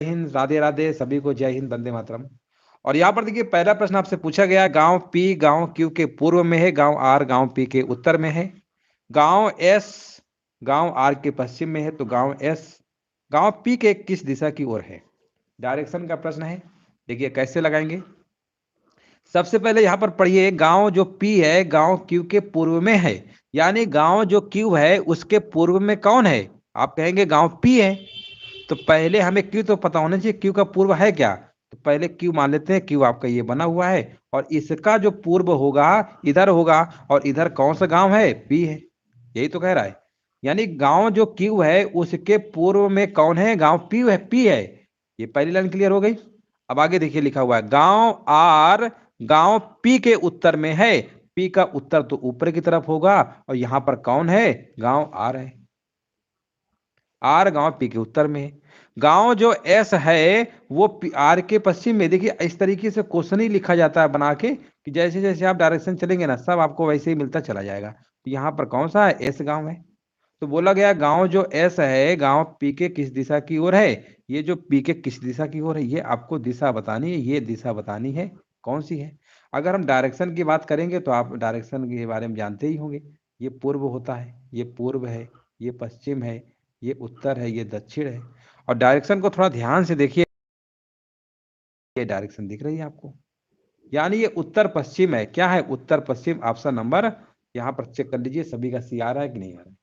हिंद, राधे राधे सभी को, जय हिंद, वंदे मातरम। और यहाँ पर देखिए पहला प्रश्न आपसे पूछा गया, गांव पी गांव क्यू के पूर्व में है, गांव आर गांव पी के उत्तर में है, गांव एस गांव आर के पश्चिम में है, तो गांव एस गांव पी के किस दिशा की ओर है। डायरेक्शन का प्रश्न है। देखिए कैसे लगाएंगे। सबसे पहले यहां पर पढ़िए, गांव जो पी है गांव क्यू के पूर्व में है, यानी गांव जो क्यू है उसके पूर्व में कौन है। आप कहेंगे गांव पी है, तो पहले हमें क्यू तो पता होना चाहिए, क्यू का पूर्व है क्या। तो पहले क्यू मान लेते हैं, क्यू आपका ये बना हुआ है, और इसका जो पूर्व होगा इधर होगा, और इधर कौन सा गांव है, पी है। यही तो कह रहा है, यानी गांव जो क्यू है उसके पूर्व में कौन है, गांव पी है, पी है। ये पहली लाइन क्लियर हो गई। अब आगे देखिए लिखा हुआ है, गांव आर गांव पी के उत्तर में है। पी का उत्तर तो ऊपर की तरफ होगा, और यहां पर कौन है, गांव आर है। आर गांव पी के उत्तर में है। गांव जो एस है वो आर के पश्चिम में। देखिए इस तरीके से क्वेश्चन ही लिखा जाता है बना के, कि जैसे जैसे आप डायरेक्शन चलेंगे ना सब आपको वैसे ही मिलता चला जाएगा। तो यहाँ पर कौन सा है, एस गांव है। तो बोला गया गांव जो एस है गांव पी के किस दिशा की ओर है। ये जो पी के किस दिशा की ओर है, ये आपको दिशा बतानी है, ये दिशा बतानी है कौन सी है। अगर हम डायरेक्शन की बात करेंगे तो आप डायरेक्शन के बारे में जानते ही होंगे। ये पूर्व होता है, ये पूर्व है, ये पश्चिम है, ये उत्तर है, ये दक्षिण है। और डायरेक्शन को थोड़ा ध्यान से देखिए, ये डायरेक्शन दिख रही है आपको, यानी ये उत्तर पश्चिम है। क्या है, उत्तर पश्चिम। ऑप्शन नंबर यहाँ पर चेक कर लीजिए सभी का सी आ रहा है कि नहीं आ रहा है।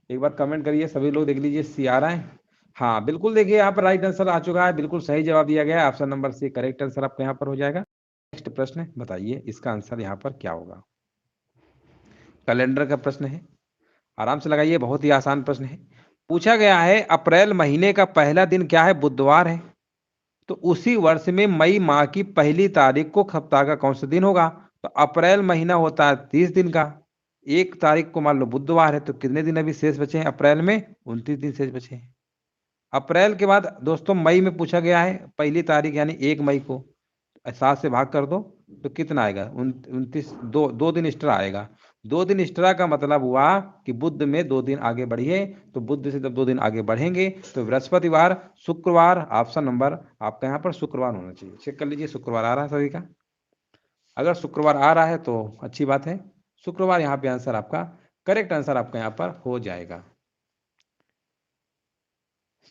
एक बार कमेंट करिए सभी लोग, देख लीजिए सी आ रहा है। हाँ बिल्कुल, देखिए यहाँ पर राइट आंसर आ चुका है, बिल्कुल सही जवाब दिया गया है। Option number C correct answer आपका यहाँ पर हो जाएगा। नेक्स्ट प्रश्न बताइए इसका आंसर यहाँ पर क्या होगा। कैलेंडर का प्रश्न है, आराम से लगाइए, बहुत ही आसान प्रश्न है। पूछा गया है अप्रैल महीने का पहला दिन क्या है, बुधवार है। तो उसी वर्ष में मई माह की पहली तारीख को हफ्ता का कौन सा दिन होगा। तो अप्रैल महीना होता है 30 दिन का, 1 तारीख को मान लो बुधवार है, तो कितने दिन अभी शेष बचे हैं अप्रैल में, 29 दिन शेष बचे हैं। अप्रैल के बाद दोस्तों मई में पूछा गया है पहली तारीख यानी 1 मई को, 7 से भाग कर दो तो कितना आएगा, 29, दो दिन एक्स्ट्रा आएगा। 2 दिन एक्स्ट्रा का मतलब हुआ कि बुध में 2 दिन आगे बढ़िए। तो बुध से जब 2 दिन आगे बढ़ेंगे तो बृहस्पतिवार, शुक्रवार। ऑप्शन नंबर आपका यहाँ पर शुक्रवार होना चाहिए। चेक कर लीजिए शुक्रवार आ रहा है सभी का। अगर शुक्रवार आ रहा है तो अच्छी बात है, शुक्रवार यहाँ पे आंसर आपका करेक्ट आंसर आपका यहाँ पर हो जाएगा।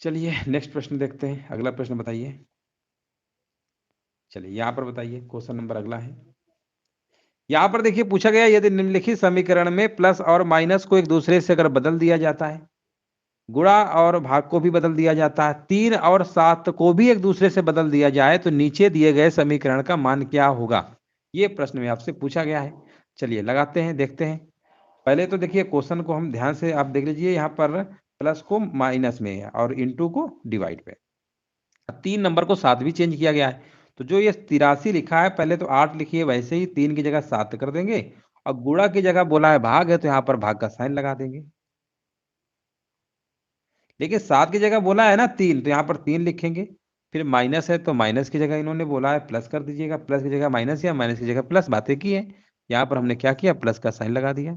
चलिए नेक्स्ट प्रश्न देखते हैं, अगला प्रश्न बताइए। चलिए यहाँ पर बताइए, क्वेश्चन नंबर अगला है। यहाँ पर देखिए पूछा गया, यदि निम्नलिखित समीकरण में प्लस और माइनस को एक दूसरे से अगर बदल दिया जाता है, गुणा और भाग को भी बदल दिया जाता है, 3 और 7 को भी एक दूसरे से बदल दिया जाए, तो नीचे दिए गए समीकरण का मान क्या होगा। ये प्रश्न में आपसे पूछा गया है। चलिए लगाते हैं, देखते हैं। पहले तो देखिए क्वेश्चन को हम ध्यान से आप देख लीजिए, यहाँ पर प्लस को माइनस में है और इंटू को डिवाइड पे, 3 नंबर को 7 भी चेंज किया गया है। तो जो ये 83 लिखा है, पहले तो 8 लिखिए, वैसे ही 3 की जगह 7 कर देंगे, और गुणा की जगह बोला है भाग है, तो यहाँ पर भाग का साइन लगा देंगे। लेकिन 7 की जगह बोला है ना 3, तो यहाँ पर 3 लिखेंगे। फिर माइनस है तो माइनस की जगह इन्होंने बोला है प्लस कर दीजिएगा, प्लस की जगह माइनस या माइनस की जगह प्लस, बातें की है। यहाँ पर हमने क्या किया, प्लस का साइन लगा दिया।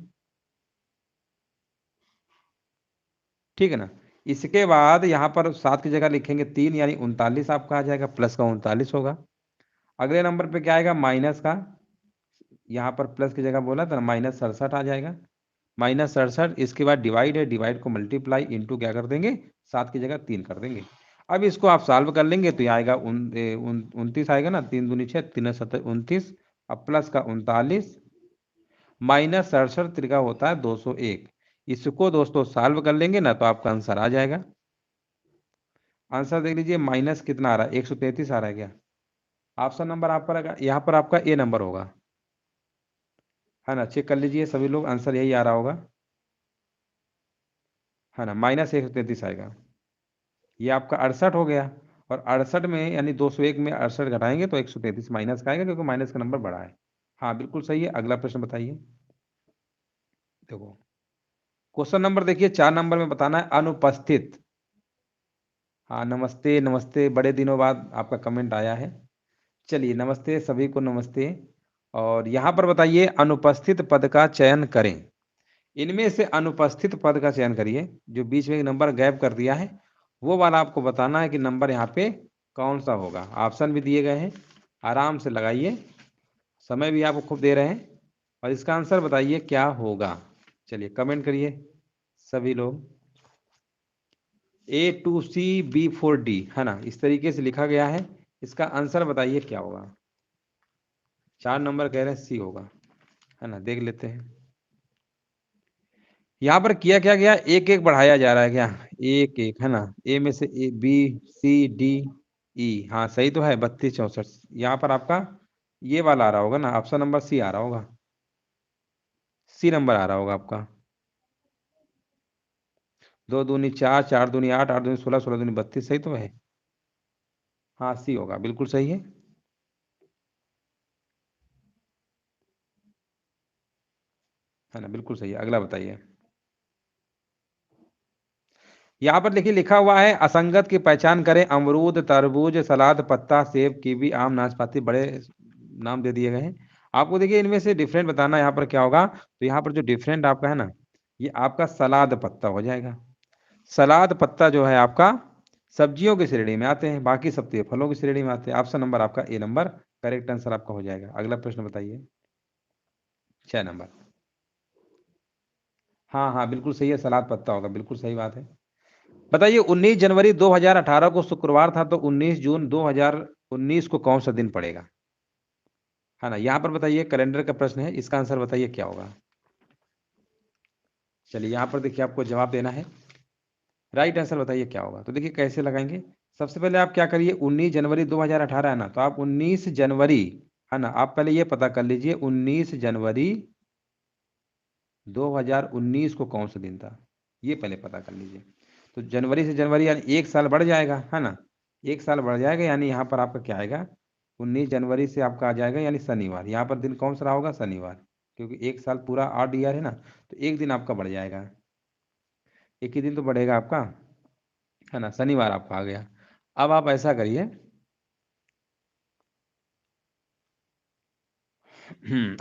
ठीक है ना। इसके बाद यहाँ पर 7 की जगह लिखेंगे 3, यानी 39 आपका आ जाएगा, प्लस का 39 होगा। अगले नंबर पे क्या आएगा, माइनस का, यहाँ पर प्लस की जगह बोला था -67 आ जाएगा, -67। इसके बाद डिवाइड है, डिवाइड को मल्टीप्लाई इंटू क्या कर देंगे, 7 की जगह 3 कर देंगे। अब इसको आप सॉल्व कर लेंगे तो ये आएगा 29 आएगा ना, 3 दूनी 6, 3 7 29, अब प्लस का 39, -67 त्रिका होता है 201। इसको दोस्तों सॉल्व कर लेंगे ना तो आपका आंसर आ जाएगा। आंसर देख लीजिए, माइनस कितना आ रहा है, 133 आ रहा है क्या। ऑप्शन नंबर आप पर यहाँ पर आपका ए नंबर होगा, है ना। चेक कर लीजिए सभी लोग, आंसर यही आ रहा होगा, है ना, -133 आएगा। ये आपका 68 हो गया, और 68 में यानी 201 में 68 घटाएंगे तो 133 माइनस का आएगा, क्योंकि माइनस का नंबर बड़ा है। हाँ बिल्कुल सही है। अगला प्रश्न बताइए। देखो क्वेश्चन नंबर देखिए 4 नंबर में बताना है अनुपस्थित। हाँ नमस्ते नमस्ते, बड़े दिनों बाद आपका कमेंट आया है। चलिए नमस्ते सभी को, नमस्ते। और यहाँ पर बताइए अनुपस्थित पद का चयन करें। इनमें से अनुपस्थित पद का चयन करिए, जो बीच में एक नंबर गैप कर दिया है वो वाला आपको बताना है कि नंबर यहाँ पे कौन सा होगा। ऑप्शन भी दिए गए हैं, आराम से लगाइए, समय भी आपको खूब दे रहे हैं, और इसका आंसर बताइए क्या होगा। चलिए कमेंट करिए सभी लोग। A2C B4D है ना, इस तरीके से लिखा गया है। इसका आंसर बताइए क्या होगा। 4 नंबर कह रहे हैं सी होगा, है ना, देख लेते हैं। यहाँ पर किया क्या गया, एक एक बढ़ाया जा रहा है क्या, एक एक, है ना, ए में से A B C D E, हाँ सही तो है, 32 64। यहाँ पर आपका ये वाला आ रहा होगा ना, ऑप्शन नंबर सी आ रहा होगा, सी नंबर आ रहा होगा आपका। 2 दूनी 4, 4 दूनी 8, 8 दूनी 16, 16 दूनी 32, सही तो है। हाँ सी होगा, बिल्कुल सही है ना, बिल्कुल सही है। अगला बताइए। यहाँ पर देखिए लिखा हुआ है, असंगत की पहचान करें। अमरूद, तरबूज, सलाद, पत्ता, सेब, कीवी, आम, नाशपाती, बड़े नाम दे दिए गए हैं। आपको देखिए इनमें से डिफरेंट बताना है यहाँ पर क्या होगा। तो यहाँ पर जो डिफरेंट आपका है ना, ये आपका सलाद पत्ता हो जाएगा। सलाद पत्ता जो है आपका सब्जियों की श्रेणी में आते हैं, बाकी सब तो ये फलों की श्रेणी में आते हैं। ऑप्शन नंबर आपका ए नंबर करेक्ट आंसर आपका हो जाएगा। अगला प्रश्न बताइए। 6 नंबर। हाँ हाँ बिल्कुल सही है, सलाद पत्ता होगा, बिल्कुल सही बात है। बताइए 19 जनवरी 2018 को शुक्रवार था, तो 19 जून 2019 को कौन सा दिन पड़ेगा, है ना। यहाँ पर बताइए, कैलेंडर का प्रश्न है, इसका आंसर बताइए क्या होगा। चलिए यहाँ पर देखिए आपको जवाब देना है, राइट आंसर बताइए क्या होगा। तो देखिए कैसे लगाएंगे। सबसे पहले आप क्या करिए, 19 जनवरी 2018 है ना, तो आप 19 जनवरी, है ना, आप पहले ये पता कर लीजिए 19 जनवरी 2019 को कौन सा दिन था, ये पहले पता कर लीजिए। तो जनवरी से जनवरी यानी एक साल बढ़ जाएगा, है ना, एक साल बढ़ जाएगा, यानी यहाँ पर आपका क्या आएगा, 19 जनवरी से आपका आ जाएगा यानी शनिवार। यहाँ पर दिन कौन सा रहा होगा, शनिवार, क्योंकि एक साल पूरा 8 ईयर है ना, तो एक दिन आपका बढ़ जाएगा, एक ही दिन तो बढ़ेगा आपका, है ना, शनिवार आपका आ गया। अब आप ऐसा करिए,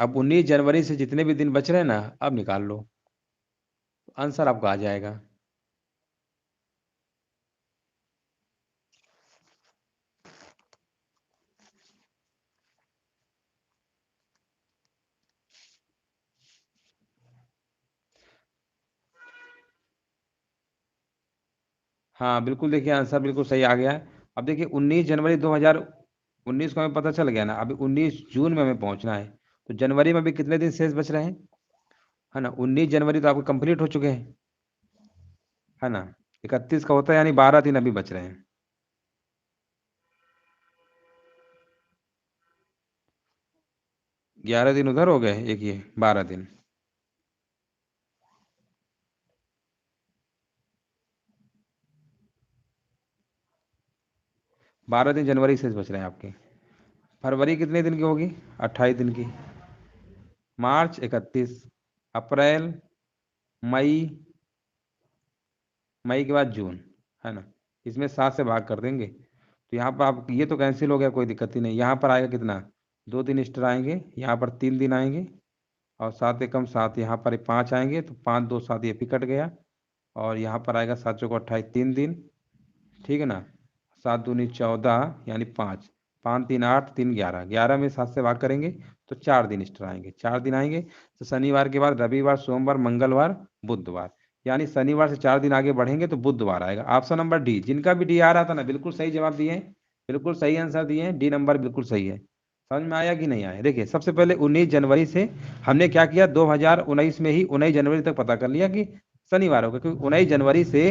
अब 19 जनवरी से जितने भी दिन बच रहे हैं ना, अब निकाल लो, आंसर आपका आ जाएगा। हाँ बिल्कुल, देखिए आंसर बिल्कुल सही आ गया है। अब देखिए 19 जनवरी 2019 को हमें पता चल गया ना, अभी 19 जून में हमें पहुंचना है, तो जनवरी में भी कितने दिन शेष बच रहे हैं, है ना, 19 जनवरी तो आपके कंप्लीट हो चुके हैं, है ना, 31 का होता है, यानी 12 दिन अभी बच रहे हैं। 11 दिन उधर हो गए, एक ये 12 दिन, 12 दिन जनवरी शेष बच रहे हैं आपके। फरवरी कितने दिन की होगी, 28 दिन की। मार्च 31, अप्रैल, मई, मई के बाद जून, है ना, इसमें 7 से भाग कर देंगे, तो यहाँ पर आप ये तो कैंसिल हो गया, कोई दिक्कत ही नहीं। यहाँ पर आएगा कितना, 2 दिन एक्स्ट्रा आएंगे, यहाँ पर 3 दिन आएंगे, और 7 एकम 7, यहाँ पर 5 आएंगे, तो 5 2 7 ये भी कट गया, और यहाँ पर आएगा 7 चौको 28, 3 दिन, ठीक है ना, 7 दूनी 14 यानी 5, 5 3 8, 3 11, 11 में 7 से भाग करेंगे तो 4 दिन एक्स्ट्रा आएंगे, 4 दिन आएंगे, तो शनिवार के बाद रविवार, सोमवार, मंगलवार, बुधवार, यानी शनिवार से 4 दिन आगे बढ़ेंगे तो बुधवार आएगा। ऑप्शन नंबर डी, जिनका भी डी आ रहा था ना, बिल्कुल सही जवाब दिए हैं, बिल्कुल सही आंसर दिए हैं, डी नंबर बिल्कुल सही है। समझ में आया कि नहीं आया। देखिए सबसे पहले 19 जनवरी से हमने क्या किया, 2019 में ही 19 जनवरी तक पता कर लिया कि शनिवार होगा, क्योंकि 19 जनवरी से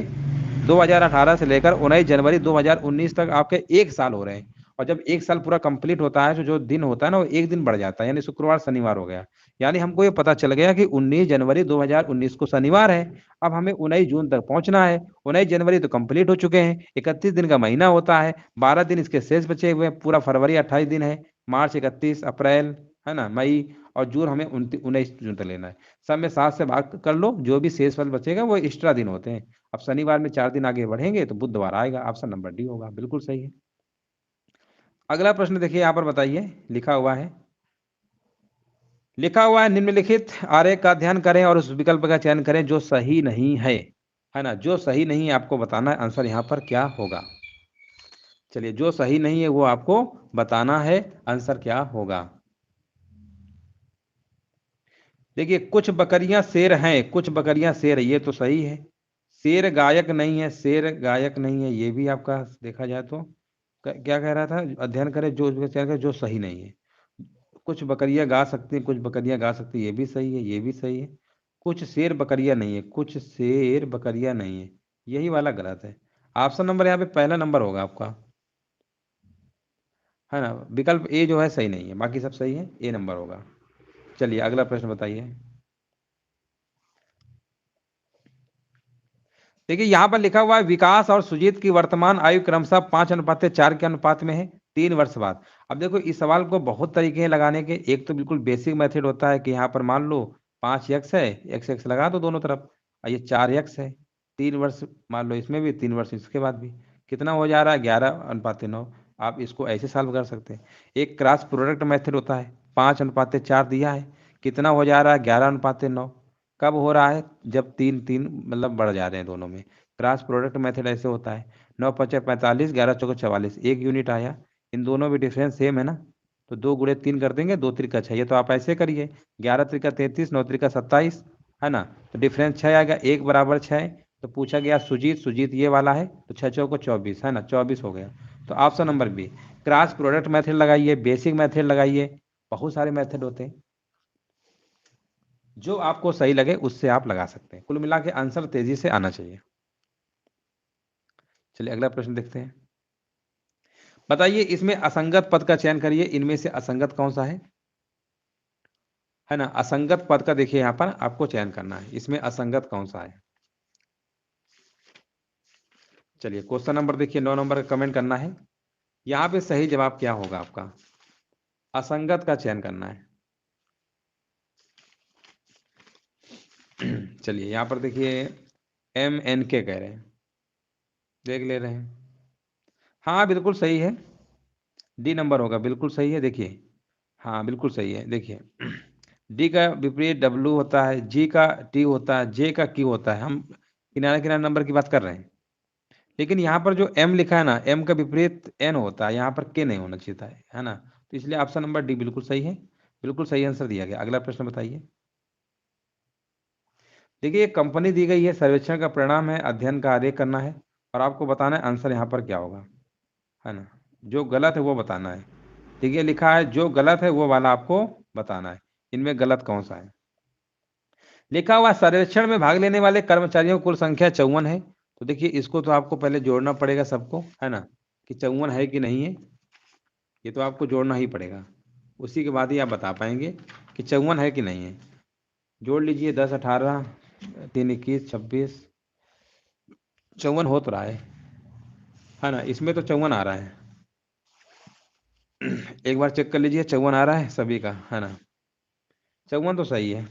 2018 से लेकर 19 जनवरी 2019 तक आपके एक साल हो रहे हैं, और जब एक साल पूरा कंप्लीट होता है तो जो दिन होता है ना, वो एक दिन बढ़ जाता है, यानी शुक्रवार शनिवार हो गया। यानी हमको ये पता चल गया कि 19 जनवरी 2019 को शनिवार है। अब हमें 19 जून तक पहुंचना है, 19 जनवरी तो कंप्लीट हो चुके हैं, 31 दिन का महीना होता है, 12 दिन इसके शेष बचे हुए हैं, पूरा फरवरी 28 दिन है, मार्च 31, अप्रैल, है ना, मई, और जून हमें 19 जून तक लेना है। सब में 7 से भाग कर लो, जो भी शेष फल बचेगा वो एक्स्ट्रा दिन होते हैं। अब शनिवार में 4 दिन आगे बढ़ेंगे तो बुधवार आएगा, ऑप्शन नंबर डी होगा, बिल्कुल सही है। अगला प्रश्न देखिए यहाँ पर बताइए, लिखा हुआ है निम्नलिखित आरेख का अध्ययन करें और उस विकल्प का चयन करें जो सही नहीं है। है ना। जो सही नहीं है आपको बताना है आंसर यहाँ पर क्या होगा। चलिए, जो सही नहीं है वो आपको बताना है आंसर क्या होगा। देखिए, कुछ बकरियां शेर हैं, कुछ बकरियां शेर है, ये तो सही है। शेर गायक नहीं है, शेर गायक नहीं है, ये भी आपका देखा जाए तो क्या कह रहा था, अध्ययन करें जो चयन करें जो सही नहीं है। कुछ बकरियां गा सकती हैं, कुछ बकरियां गा सकती है, ये भी सही है, ये भी सही है। कुछ शेर बकरियां नहीं है, कुछ शेर बकरियां नहीं है, यही वाला गलत है। ऑप्शन नंबर यहाँ पे पहला नंबर होगा आपका, है ना। विकल्प ए जो है सही नहीं है, बाकी सब सही है, ए नंबर होगा। चलिए अगला प्रश्न बताइए। देखिए, यहाँ पर लिखा हुआ है विकास और सुजीत की वर्तमान आयु क्रमशः 5:4 के अनुपात में है 3 वर्ष बाद। अब देखो, इस सवाल को बहुत तरीके हैं लगाने के। एक तो बिल्कुल बेसिक मेथड होता है कि यहाँ पर मान लो 5 एक्स है, एक्स एक्स लगा दो दोनों तरफ, और ये 4 एक्स है। 3 वर्ष मान लो इसमें भी, 3 वर्ष इसके बाद भी, कितना हो जा रहा है 11:9। आप इसको ऐसे सॉल्व कर सकते हैं। एक क्रॉस प्रोडक्ट मेथड होता है, 5:4 दिया है, कितना हो जा रहा है 11:9। कब हो रहा है, जब तीन तीन मतलब बढ़ जा रहे हैं दोनों में। क्रॉस प्रोडक्ट मेथड ऐसे होता है। 9×5 = 45, 11×4 = 44, 1 यूनिट आया। इन दोनों में डिफरेंस सेम है ना, तो 2 × 3 कर देंगे, 2×3 = 6। ये तो आप ऐसे करिए, 11×3 = 33, 9×3 = 27, है ना। तो डिफरेंस 6 आएगा, 1 = 6। तो पूछा गया सुजीत, सुजीत ये वाला है, तो 6×4 = 24, है ना, 24 हो गया। तो option number B, cross product method लगाइए, बेसिक मेथड लगाइए, बहुत सारे मेथड होते हैं, जो आपको सही लगे उससे आप लगा सकते हैं। कुल मिला के आंसर तेजी से आना चाहिए। चलिए अगला प्रश्न देखते हैं। बताइए, इसमें असंगत पद का चयन करिए, इनमें से असंगत कौन सा है ना। असंगत पद का देखिए यहाँ पर आपको चयन करना है, इसमें असंगत कौन सा है। चलिए क्वेश्चन नंबर देखिए 9 नंबर का कमेंट करना है। यहाँ पे सही जवाब क्या होगा आपका, असंगत का चयन करना है। चलिए यहाँ पर देखिए, MNK कह रहे हैं, देख ले रहे हैं। हाँ बिल्कुल सही है, डी नंबर होगा, बिल्कुल सही है। देखिए, हाँ बिल्कुल सही है। देखिए, डी का विपरीत डब्ल्यू होता है, जी का टी होता है, जे का क्यू होता है। हम किनारे किनारे नंबर की बात कर रहे हैं, लेकिन यहाँ पर जो एम लिखा है ना, एम का विपरीत एन होता है, यहाँ पर के नहीं होना चाहिए था, है ना। तो इसलिए ऑप्शन नंबर डी बिल्कुल सही है, बिल्कुल सही आंसर दिया गया। अगला प्रश्न बताइए। देखिए, एक कंपनी दी गई है, सर्वेक्षण का परिणाम है, अध्ययन का आरेख करना है, और आपको बताना है आंसर यहाँ पर क्या होगा, है ना। जो गलत है वो बताना है। देखिए लिखा है जो गलत है वो वाला आपको बताना है, इनमें गलत कौन सा है। लिखा हुआ सर्वेक्षण में भाग लेने वाले कर्मचारियों की कुल संख्या 54 है। तो देखिए, इसको तो आपको पहले जोड़ना पड़ेगा सबको, है ना, कि 54 है कि नहीं है, ये तो आपको जोड़ना ही पड़ेगा। उसी के बाद ही आप बता पाएंगे कि 54 है कि नहीं है। जोड़ लीजिए, 10 18 3 21 26, 54 हो तो रहा है ना, इसमें तो 54 आ रहा है। एक बार चेक कर लीजिए, 54 आ रहा है सभी का, है ना। 54 तो सही है,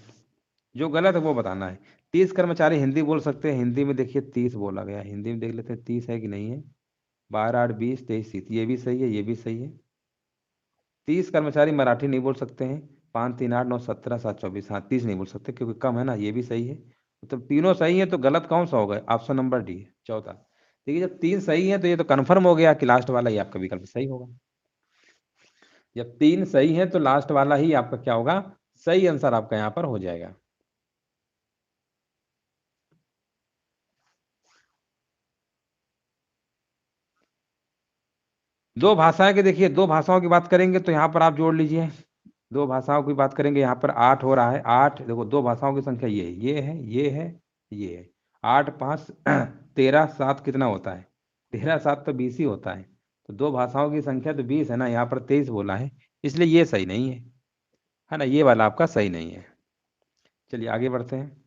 जो गलत है वो बताना है। 30 कर्मचारी हिंदी बोल सकते हैं, हिंदी में देखिए 30 बोला गया, हिंदी में देख लेते हैं 30 है कि नहीं है। 12 8 20 23 30, ये भी सही है, ये भी सही है। 30 कर्मचारी मराठी नहीं बोल सकते हैं, 5 3 8 9 17 7 24, हाँ 30 नहीं बोल सकते क्योंकि कम है ना, ये भी सही है। तो तीनों सही है, तो गलत कौन सा होगा, ऑप्शन नंबर डी है, चौथा। देखिए, जब 3 सही है तो ये तो कन्फर्म हो गया कि लास्ट वाला ही आपका विकल्प सही होगा। जब 3 सही है तो लास्ट वाला ही आपका क्या होगा, सही आंसर आपका यहाँ पर हो जाएगा। दो भाषाएं के देखिए, दो भाषाओं की बात करेंगे तो यहाँ पर आप जोड़ लीजिए, दो भाषाओं की बात करेंगे, यहाँ पर 8 हो रहा है, 8 देखो, दो भाषाओं की संख्या ये है, ये है, ये है, ये है। 8 5 13 7 कितना होता है, 13 7 तो 20 ही होता है। तो दो भाषाओं की संख्या तो 20 है ना, यहाँ पर 23 बोला है, इसलिए ये सही नहीं है ना, ये वाला आपका सही नहीं है। चलिए आगे बढ़ते हैं।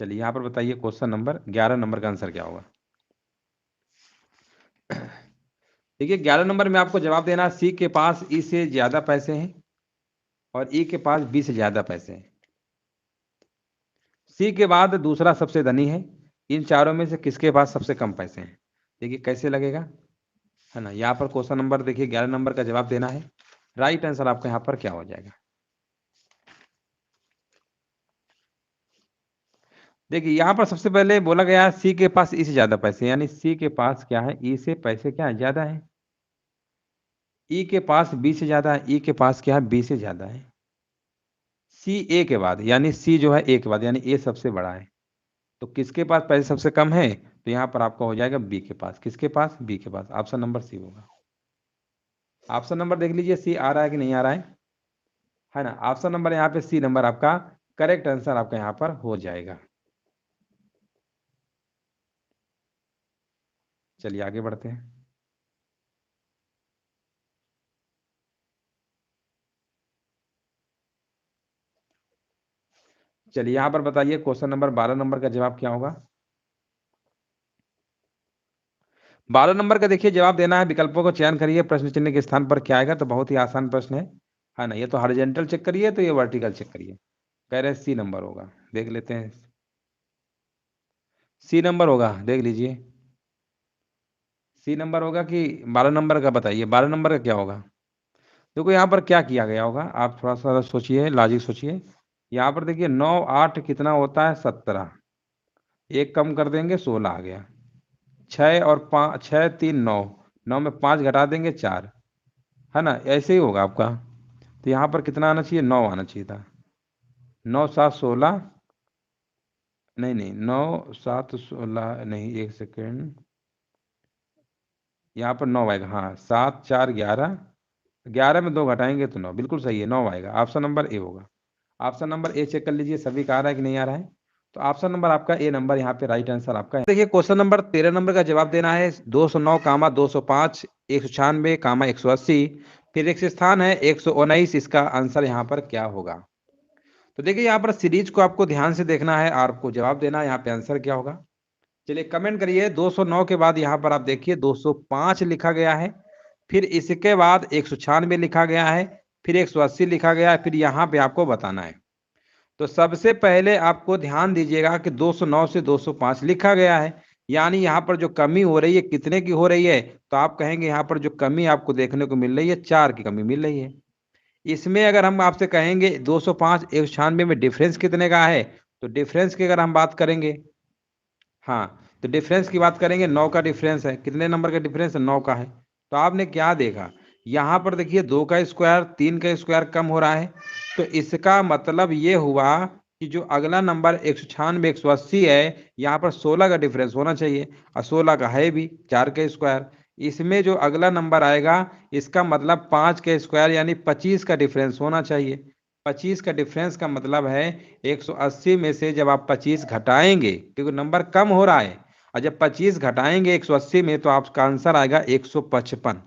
चलिए यहाँ पर बताइए, क्वेश्चन नंबर 11 नंबर का आंसर क्या होगा। देखिए, 11 नंबर में आपको जवाब देना, सी के पास ई से ज्यादा पैसे हैं और ई के पास बी से ज्यादा पैसे हैं। सी के बाद दूसरा सबसे धनी है, इन चारों में से किसके पास सबसे कम पैसे हैं। देखिए कैसे लगेगा, है ना। यहाँ पर क्वेश्चन नंबर देखिए 11 नंबर का जवाब देना है, राइट आंसर आपका यहाँ पर क्या हो जाएगा। देखिए यहाँ पर सबसे पहले बोला गया है सी के पास ई से ज्यादा पैसे, यानी सी के पास क्या है, ई से पैसे क्या है, ज्यादा है। ई के पास बी से ज्यादा है, ई के पास क्या है, बी से ज्यादा है। सी ए के बाद, यानी सी जो है ए के बाद, यानी ए सबसे बड़ा है। तो किसके पास पैसे सबसे कम है, तो यहाँ पर आपका हो जाएगा बी के पास। किसके पास, बी के पास। ऑप्शन नंबर सी होगा। ऑप्शन नंबर देख लीजिए सी आ रहा है कि नहीं आ रहा है ना। ऑप्शन नंबर यहाँ पे सी नंबर आपका करेक्ट आंसर आपका यहाँ पर हो जाएगा। चलिए आगे बढ़ते हैं। चलिए यहाँ पर बताइए क्वेश्चन नंबर 12 नंबर का जवाब क्या होगा। 12 नंबर का देखिए जवाब देना है, विकल्पों को चयन करिए, प्रश्न चिन्ह के स्थान पर क्या आएगा। तो बहुत ही आसान प्रश्न है ना। ये तो हॉरिजॉन्टल चेक करिए, तो ये वर्टिकल चेक करिए। कह रहे सी नंबर होगा, देख लेते हैं। सी नंबर होगा, देख लीजिए। सी नंबर होगा कि 12 नंबर का, बताइए 12 नंबर का क्या होगा। देखो यहाँ पर क्या किया गया होगा, आप थोड़ा सा सोचिए, लॉजिक सोचिए। यहाँ पर देखिए 9 8 कितना होता है, 17। एक कम कर देंगे, 16 आ गया। 6 और 5, 6 3 9, 9 में 5 घटा देंगे, 4, है ना। ऐसे ही होगा आपका। तो यहाँ पर कितना आना चाहिए, 9 आना चाहिए था। 9 7 16, नहीं नहीं, 9 7 16 नहीं, एक सेकेंड। यहाँ पर 9 आएगा, हाँ। 7 4 11, 11 में 2 घटाएंगे तो 9, बिल्कुल सही है, 9 आएगा। ऑप्शन नंबर ए होगा। ऑप्शन नंबर ए चेक कर लीजिए, सभी का आ रहा है कि नहीं आ रहा है। तो ऑप्शन नंबर आपका ए नंबर यहाँ पे राइट आंसर आपका है। देखिए क्वेश्चन नंबर 13 नंबर का जवाब देना है। 209 कामा 205, 196 कामा 180, फिर एक स्थान है 119। इसका आंसर यहाँ पर क्या होगा। तो देखिए यहाँ पर सीरीज को आपको ध्यान से देखना है और आपको जवाब देना है यहाँ पे आंसर क्या होगा। चलिए कमेंट करिए। 209 के बाद यहाँ पर आप देखिए 205 लिखा गया है, फिर इसके बाद 196 लिखा गया है, फिर 180 लिखा गया है, फिर यहाँ पे आपको बताना है। तो सबसे पहले आपको ध्यान दीजिएगा कि 209 से 205 लिखा गया है, यानी यहाँ पर जो कमी हो रही है कितने की हो रही है, तो आप कहेंगे यहाँ पर जो कमी आपको देखने को मिल रही है 4 की कमी मिल रही है। इसमें अगर हम आपसे कहेंगे 205 196 में डिफरेंस कितने का है, तो डिफरेंस की अगर हम बात करेंगे, हाँ, तो डिफरेंस की बात करेंगे, 9 का डिफरेंस है। कितने नंबर का डिफरेंस है, 9 का है। तो आपने क्या देखा, यहाँ पर देखिए 2 का स्क्वायर 3 का स्क्वायर कम हो रहा है। तो इसका मतलब ये हुआ कि जो अगला नंबर 196 180 है, यहाँ पर 16 का डिफरेंस होना चाहिए, और 16 का है भी, 4 का स्क्वायर। इसमें जो अगला नंबर आएगा, इसका मतलब 5 का स्क्वायर यानी 25 का डिफरेंस होना चाहिए। 25 का डिफरेंस का मतलब है 180 में से जब आप 25 घटाएंगे, क्योंकि नंबर कम हो रहा है, और जब 25 घटाएंगे 180 में, तो आपका आंसर आएगा 155।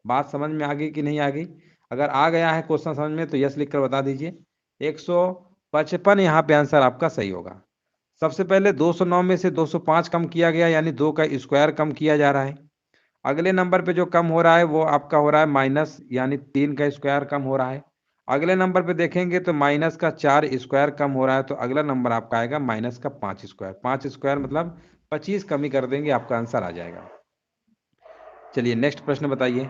बात समझ में आ गई कि नहीं आ गई। अगर आ गया है क्वेश्चन समझ में, तो यस लिखकर बता दीजिए। 155 यहाँ पे आंसर आपका सही होगा। सबसे पहले 209 में से 205 कम किया गया, यानी 2 का स्क्वायर कम किया जा रहा है। अगले नंबर पे जो कम हो रहा है वो आपका हो रहा है माइनस, यानी 3 का स्क्वायर कम हो रहा है। अगले नंबर पे देखेंगे तो माइनस का 4 स्क्वायर कम हो रहा है, तो अगला नंबर आपका आएगा माइनस का 5 स्क्वायर। 5 स्क्वायर मतलब 25 कमी कर देंगे, आपका आंसर आ जाएगा। चलिए नेक्स्ट प्रश्न बताइए।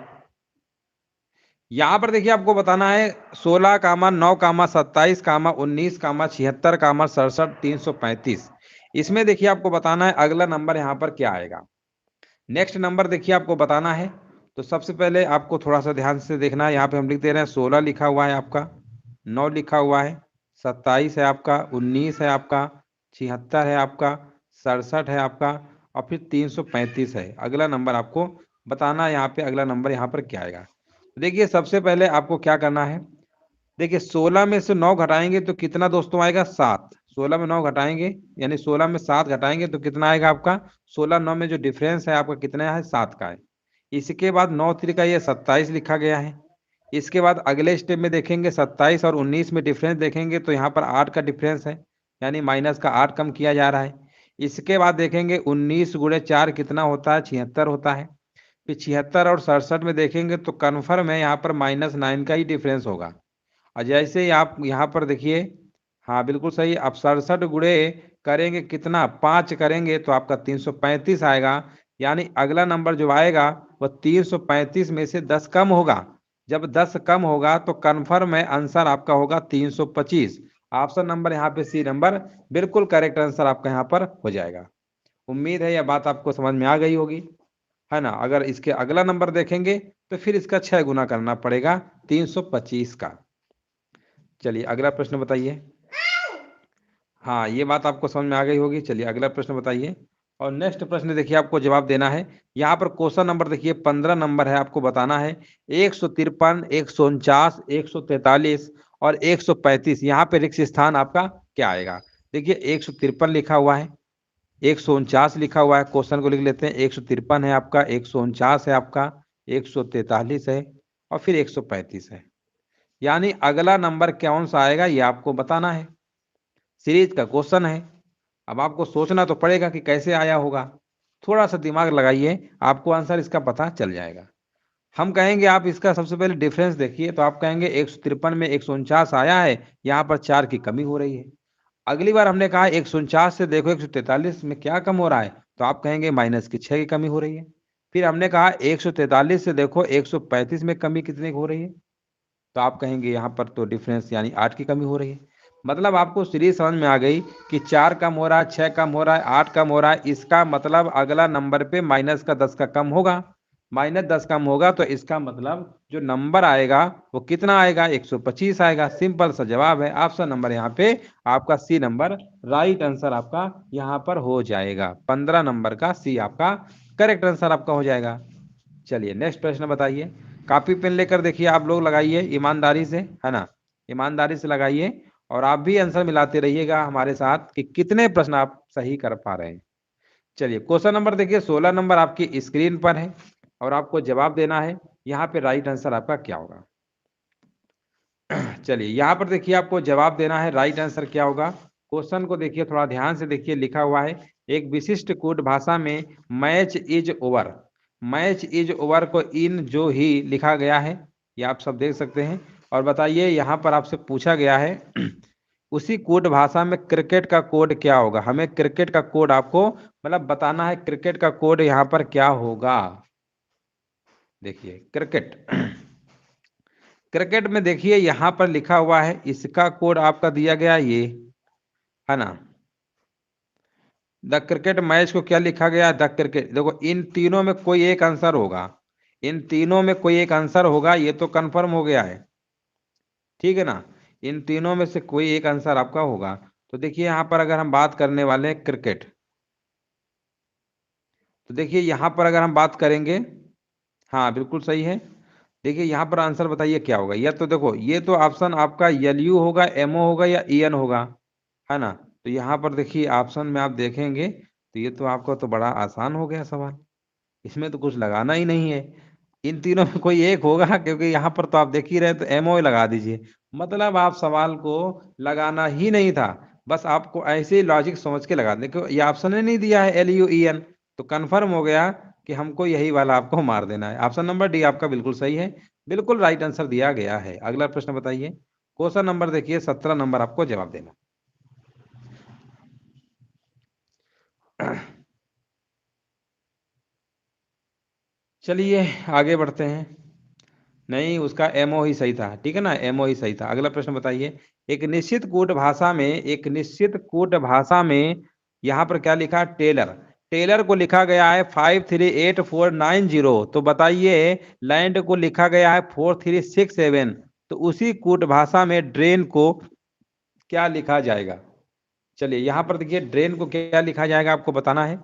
यहाँ पर देखिए आपको बताना है 16 कामा 9 कामा 27 कामा 19 कामा 76 कामा 67 335। इसमें देखिए आपको बताना है अगला नंबर यहाँ पर क्या आएगा। नेक्स्ट नंबर देखिए आपको बताना है। तो सबसे पहले आपको थोड़ा सा ध्यान से देखना है। यहाँ पे हम लिख दे रहे हैं 16 लिखा हुआ है आपका, 9 लिखा हुआ है, 27 है आपका, 19 है आपका, 76 है आपका, 67 है आपका, और फिर 335 है। अगला नंबर आपको बताना है यहाँ पे, अगला नंबर यहाँ पर क्या आएगा। देखिए सबसे पहले आपको क्या करना है। देखिए 16 में से 9 घटाएंगे तो कितना दोस्तों आएगा, 7। 16 में 9 घटाएंगे, यानी 16 में 7 घटाएंगे तो कितना आएगा आपका, 16 9 में जो डिफरेंस है आपका कितना है, 7 का है। इसके बाद 9 3 का ये 27 लिखा गया है। इसके बाद अगले स्टेप में देखेंगे 27 और 19 में डिफरेंस देखेंगे, तो यहाँ पर 8 का डिफरेंस है, यानी माइनस का 8 कम किया जा रहा है। इसके बाद देखेंगे 19 गुणे 4 कितना होता है, 76 होता है। फिर 76 और 67 में देखेंगे तो कन्फर्म है यहाँ पर -9 का ही डिफरेंस होगा। और जैसे ही आप यहाँ पर देखिए, हाँ बिल्कुल सही, आप 67 गुणे करेंगे कितना, 5 करेंगे तो आपका 335 आएगा। यानी अगला नंबर जो आएगा वह 335 में से 10 कम होगा। जब 10 कम होगा तो कन्फर्म है आंसर आपका होगा 325। ऑप्शन नंबर यहाँ पे सी नंबर बिल्कुल करेक्ट आंसर आपका यहाँ पर हो जाएगा। उम्मीद है यह बात आपको समझ में आ गई होगी, है ना। अगर इसके अगला नंबर देखेंगे तो फिर इसका 6 गुना करना पड़ेगा 325 का। चलिए अगला प्रश्न बताइए। हाँ, ये बात आपको समझ में आ गई होगी। चलिए अगला प्रश्न बताइए। और नेक्स्ट प्रश्न देखिए आपको जवाब देना है। यहाँ पर क्वेश्चन नंबर देखिए 15 नंबर है, आपको बताना है 153, 149, 143 और 135 यहाँ पे रिक्त स्थान आपका क्या आएगा। देखिए 153 लिखा हुआ है, 149 लिखा हुआ है, क्वेश्चन को लिख लेते हैं। 153 है आपका, 149 है आपका, 143 है और फिर 135 है। यानी अगला नंबर कौन सा आएगा ये आपको बताना है। सीरीज का क्वेश्चन है। अब आपको सोचना तो पड़ेगा कि कैसे आया होगा। थोड़ा सा दिमाग लगाइए, आपको आंसर इसका पता चल जाएगा। हम कहेंगे आप इसका सबसे पहले डिफरेंस देखिए, तो आप कहेंगे 153 में 149 आया है, यहाँ पर 4 की कमी हो रही है। अगली बार हमने कहा 149 से देखो 143 में क्या कम हो रहा है, तो आप कहेंगे माइनस की 6 की कमी हो रही है। फिर हमने कहा 143 से देखो 135 में कमी कितने की हो रही है, तो आप कहेंगे यहाँ पर तो डिफरेंस यानी 8 की कमी हो रही है। मतलब आपको सीरीज समझ में आ गई कि 4 कम हो रहा है, 6 कम हो रहा है, 8 कम हो रहा है। इसका मतलब अगला नंबर पे माइनस का 10 का कम होगा। माइनस 10 कम होगा तो इसका मतलब जो नंबर आएगा वो कितना आएगा, 125 आएगा। सिंपल सा जवाब है। ऑप्शन नंबर यहाँ पे आपका सी नंबर राइट आंसर आपका यहाँ पर हो जाएगा। 15 नंबर का सी आपका करेक्ट आंसर आपका हो जाएगा। चलिए नेक्स्ट प्रश्न बताइए। कॉपी पेन लेकर देखिए आप लोग, लगाइए ईमानदारी से, है ना। ईमानदारी से लगाइए और आप भी आंसर मिलाते रहिएगा हमारे साथ कि कितने प्रश्न आप सही कर पा रहे हैं। चलिए क्वेश्चन नंबर देखिए 16 नंबर आपकी स्क्रीन पर है और आपको जवाब देना है यहाँ पे राइट आंसर आपका क्या होगा। चलिए यहाँ पर देखिए आपको जवाब देना है राइट आंसर क्या होगा। क्वेश्चन को देखिए, थोड़ा ध्यान से देखिए। लिखा हुआ है एक विशिष्ट कोड भाषा में match is over. Match is over को इन जो ही लिखा गया है, ये आप सब देख सकते हैं। और बताइए यहाँ पर आपसे पूछा गया है उसी कोड भाषा में क्रिकेट का कोड क्या होगा। हमें क्रिकेट का कोड आपको मतलब बताना है, क्रिकेट का कोड यहाँ पर क्या होगा। देखिए क्रिकेट क्रिकेट में देखिए यहाँ पर लिखा हुआ है, इसका कोड आपका दिया गया ये, है ना। द क्रिकेट मैच को क्या लिखा गया, द क्रिकेट। देखो इन तीनों में कोई एक आंसर होगा, इन तीनों में कोई एक आंसर होगा, ये तो कंफर्म हो गया है, ठीक है ना। इन तीनों में से कोई एक आंसर आपका होगा। तो देखिए यहाँ पर अगर हम बात करने वाले हैं क्रिकेट, तो देखिए यहाँ पर अगर हम बात करेंगे, हाँ बिल्कुल सही है। देखिए यहाँ पर आंसर बताइए क्या होगा। या तो देखो ये तो ऑप्शन आपका एलयू होगा, एमओ होगा या ईएन होगा, है ना। तो यहाँ पर देखिए ऑप्शन में आप देखेंगे तो ये तो आपका तो बड़ा आसान हो गया सवाल, इसमें तो कुछ लगाना ही नहीं है। इन तीनों में कोई एक होगा, क्योंकि यहाँ पर तो आप देख ही रहे, तो एमओ लगा दीजिए। मतलब आप सवाल को लगाना ही नहीं था, बस आपको ऐसे ही लॉजिक समझ के लगा दें, क्योंकि ये ऑप्शन ही नहीं दिया है एलयू ईएन, तो कंफर्म हो गया कि हमको यही वाला आपको मार देना है। ऑप्शन नंबर डी आपका बिल्कुल सही है, बिल्कुल राइट आंसर दिया गया है। अगला प्रश्न बताइए। क्वेश्चन नंबर देखिए 17 नंबर आपको जवाब देना। चलिए आगे बढ़ते हैं। नहीं, उसका एमओ ही सही था, ठीक है ना, एमओ ही सही था। अगला प्रश्न बताइए। एक निश्चित कोड भाषा में, एक निश्चित कोड भाषा में यहाँ पर क्या लिखा, टेलर। टेलर को लिखा गया है 538490, तो बताइए लैंड को लिखा गया है 4367, तो उसी कोड भाषा में ड्रेन को क्या लिखा जाएगा। चलिए यहाँ पर देखिए ड्रेन को क्या लिखा जाएगा आपको बताना है।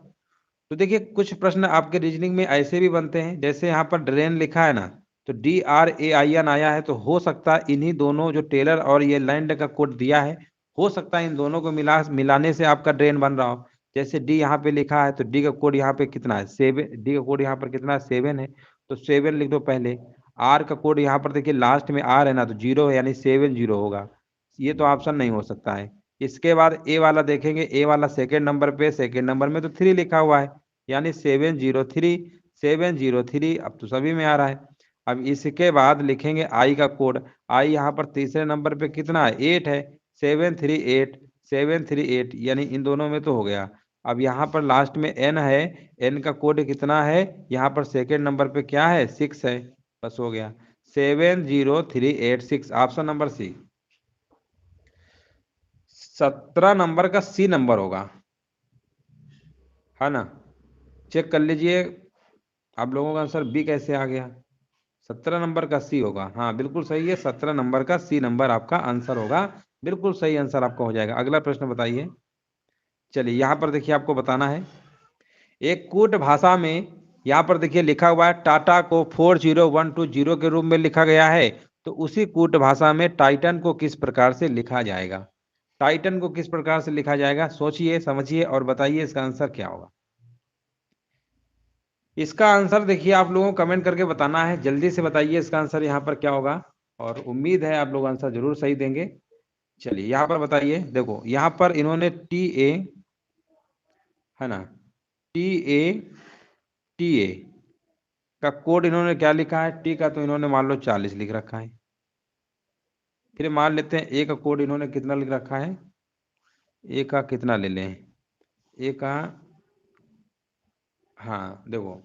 तो देखिए कुछ प्रश्न आपके रीजनिंग में ऐसे भी बनते हैं, जैसे यहाँ पर ड्रेन लिखा है ना, तो DRAIN आया है, तो हो सकता है इन्हीं दोनों जो टेलर और ये लैंड का कोड दिया है, हो सकता है इन दोनों को मिलाने से आपका ड्रेन बन रहा हो। जैसे डी यहाँ पे लिखा है, तो डी का कोड यहाँ पे कितना है, 7। डी का कोड यहाँ पर कितना है, 7 है, तो 7 लिख दो पहले। आर का कोड यहाँ पर देखिए लास्ट में आर है ना, तो 0 है, यानी 70 होगा। ये तो ऑप्शन नहीं हो सकता है। इसके बाद ए वाला देखेंगे, ए वाला सेकेंड नंबर पे, सेकेंड नंबर में तो 3 लिखा हुआ है, यानी 703, 703, अब तो सभी में आ रहा है। अब इसके बाद लिखेंगे आई का कोड। आई यहाँ पर तीसरे नंबर पे कितना है, 8 है, 738, 738, यानी इन दोनों में तो हो गया। अब यहाँ पर लास्ट में एन है, एन का कोड कितना है, यहाँ पर सेकेंड नंबर पे क्या है, 6 है, बस हो गया। 70386, ऑप्शन नंबर सी। 17 नंबर का सी नंबर होगा, है ना। चेक कर लीजिए आप लोगों का आंसर बी कैसे आ गया। 17 नंबर का सी होगा, हाँ बिल्कुल सही है, 17 नंबर का सी नंबर आपका आंसर होगा। बिल्कुल सही आंसर आपका हो जाएगा। अगला प्रश्न बताइए। चलिए यहाँ पर देखिए आपको बताना है, एक कूट भाषा में यहाँ पर देखिए लिखा हुआ है टाटा को 40120 के रूप में लिखा गया है, तो उसी कूट भाषा में टाइटन को किस प्रकार से लिखा जाएगा। टाइटन को किस प्रकार से लिखा जाएगा, सोचिए समझिए और बताइए इसका आंसर क्या होगा। इसका आंसर देखिए आप लोगों को कमेंट करके बताना है, जल्दी से बताइए इसका आंसर यहाँ पर क्या होगा, और उम्मीद है आप लोग आंसर जरूर सही देंगे। चलिए यहाँ पर बताइए, देखो यहाँ पर इन्होंने टी ए, है ना, टी ए, टी ए का कोड इन्होंने क्या लिखा है, टी का तो इन्होंने मान लो 40 लिख रखा है। फिर मान लेते हैं ए का कोड इन्होंने कितना लिख रखा है, ए का कितना ले लें, ए का, हाँ देखो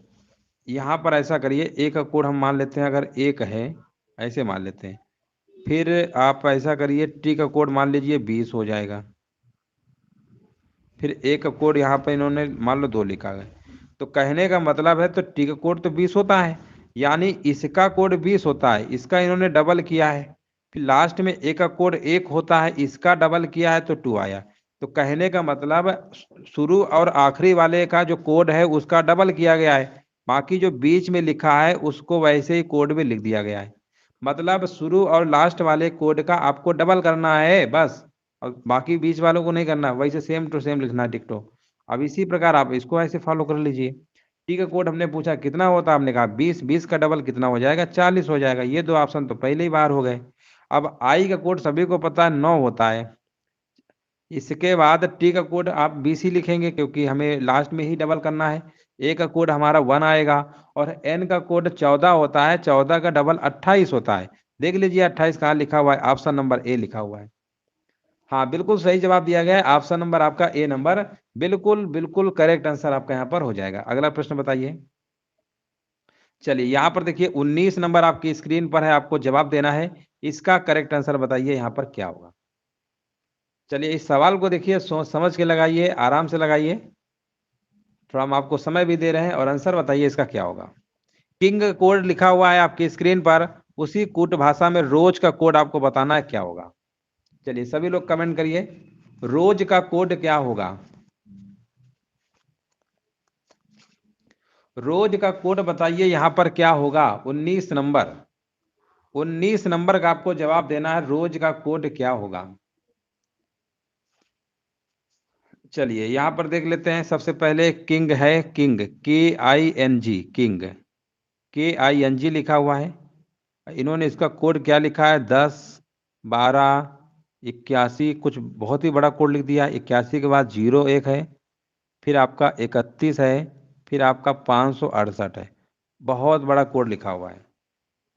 यहाँ पर ऐसा करिए, ए का कोड हम मान लेते हैं अगर एक है, ऐसे मान लेते हैं। फिर आप ऐसा करिए, टी का कोड मान लीजिए 20 हो जाएगा। फिर ए का कोड यहाँ पर इन्होंने मान लो 2 लिखा है, तो कहने का मतलब है तो टी का कोड तो 20 होता है, यानी इसका कोड 20 होता है, इसका इन्होंने डबल किया है। फिर लास्ट में ए का कोड 1 होता है, इसका डबल किया है तो 2 आया। तो कहने का मतलब शुरू और आखिरी वाले का जो कोड है उसका डबल किया गया है, बाकी जो बीच में लिखा है उसको वैसे ही कोड में लिख दिया गया है। मतलब शुरू और लास्ट वाले कोड का आपको डबल करना है बस, और बाकी बीच वालों को नहीं करना, वैसे सेम टू सेम लिखना है डिक्टो। अब इसी प्रकार आप इसको ऐसे फॉलो कर लीजिए। टी का कोड हमने पूछा कितना होता, आपने कहा 20, 20 का डबल कितना हो जाएगा, 40 हो जाएगा। ये दो ऑप्शन तो पहले ही बार हो गए। अब आई का कोड सभी को पता है 9 होता है, इसके बाद टी का कोड आप 20 ही लिखेंगे क्योंकि हमें लास्ट में ही डबल करना है। ए का कोड हमारा 1 आएगा, और एन का कोड 14 होता है, 14 का डबल 28 होता है। देख लीजिए 28 कहाँ लिखा हुआ है, ऑप्शन नंबर ए लिखा हुआ है। हाँ बिल्कुल सही जवाब दिया गया है, ऑप्शन नंबर आपका ए नंबर बिल्कुल बिल्कुल करेक्ट आंसर आपका यहाँ पर हो जाएगा। अगला प्रश्न बताइए। चलिए यहाँ पर देखिए 19 नंबर आपकी स्क्रीन पर है, आपको जवाब देना है, इसका करेक्ट आंसर बताइए यहाँ पर क्या होगा। चलिए इस सवाल को देखिए सोच समझ के लगाइए, आराम से लगाइए, थोड़ा हम आपको समय भी दे रहे हैं, और आंसर बताइए इसका क्या होगा। किंग कोड लिखा हुआ है आपकी स्क्रीन पर, उसी कूट भाषा में रोज का कोड आपको बताना है क्या होगा। चलिए सभी लोग कमेंट करिए, रोज का कोड क्या होगा। रोज का कोड बताइए यहाँ पर क्या होगा। 19 नंबर, 19 नंबर का आपको जवाब देना है, रोज का कोड क्या होगा। चलिए यहाँ पर देख लेते हैं, सबसे पहले किंग है, किंग KING, किंग KING लिखा हुआ है। इन्होंने इसका कोड क्या लिखा है, 10 12 81, कुछ बहुत ही बड़ा कोड लिख दिया। 81 के बाद 01 है, फिर आपका 31 है, फिर आपका 568 है। बहुत बड़ा कोड लिखा हुआ है।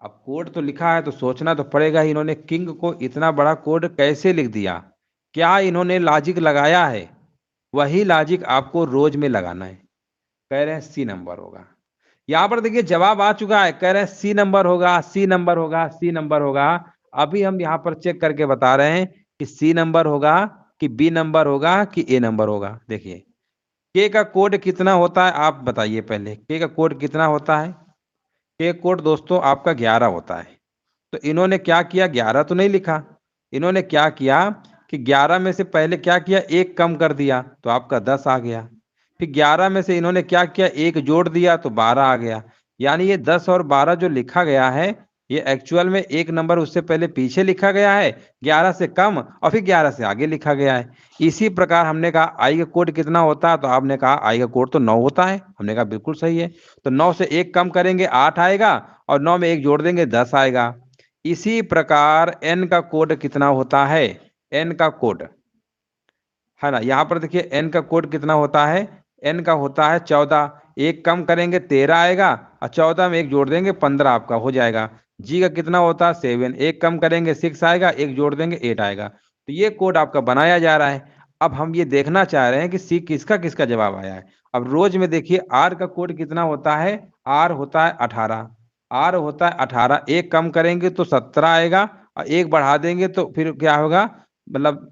अब कोड तो लिखा है तो सोचना तो पड़ेगा ही, इन्होंने किंग को इतना बड़ा कोड कैसे लिख दिया, क्या इन्होंने लॉजिक लगाया है। वही लॉजिक आपको रोज में लगाना है। कह रहे हैं सी नंबर होगा। यहाँ पर देखिए जवाब आ चुका है, कह रहे हैं सी नंबर होगा, सी नंबर होगा, सी नंबर होगा। अभी हम यहाँ पर चेक करके बता रहे हैं कि सी नंबर होगा कि बी नंबर होगा कि ए नंबर होगा। देखिए के का कोड कितना होता है आप बताइए, पहले के का कोड कितना होता है। के कोड दोस्तों आपका 11 होता है। तो इन्होंने क्या किया, 11 तो नहीं लिखा, इन्होंने क्या किया कि 11 में से पहले क्या किया, एक कम कर दिया तो आपका 10 आ गया। फिर 11 में से इन्होंने क्या किया, एक जोड़ दिया तो 12 आ गया। यानी ये 10 और 12 जो लिखा गया है, ये एक्चुअल में एक नंबर उससे पहले पीछे लिखा गया है, 11 से कम, और फिर 11 से आगे लिखा गया है। इसी प्रकार हमने कहा आई का कोड कितना होता है, तो आपने कहा आई का कोड तो 9 होता है, हमने कहा बिल्कुल सही है। तो 9 से एक कम करेंगे 8 आएगा, और 9 में एक जोड़ देंगे 10 आएगा। इसी प्रकार एन का कोड कितना होता है, एन का कोड, है ना, यहाँ पर देखिए एन का कोड कितना होता है, एन का होता है 14। एक कम करेंगे 13 आएगा, और 14 में एक जोड़ देंगे 15 आपका हो जाएगा। जी का कितना होता है 7, एक कम करेंगे 6 आएगा, एक जोड़ देंगे 8 आएगा। तो ये कोड आपका बनाया जा रहा है। अब हम ये देखना चाह रहे हैं कि सी किसका किसका जवाब आया है। अब रोज में देखिए आर का कोड कितना होता है, आर होता है 18, आर होता है 18, एक कम करेंगे तो 17 आएगा, और एक बढ़ा देंगे तो फिर क्या होगा, मतलब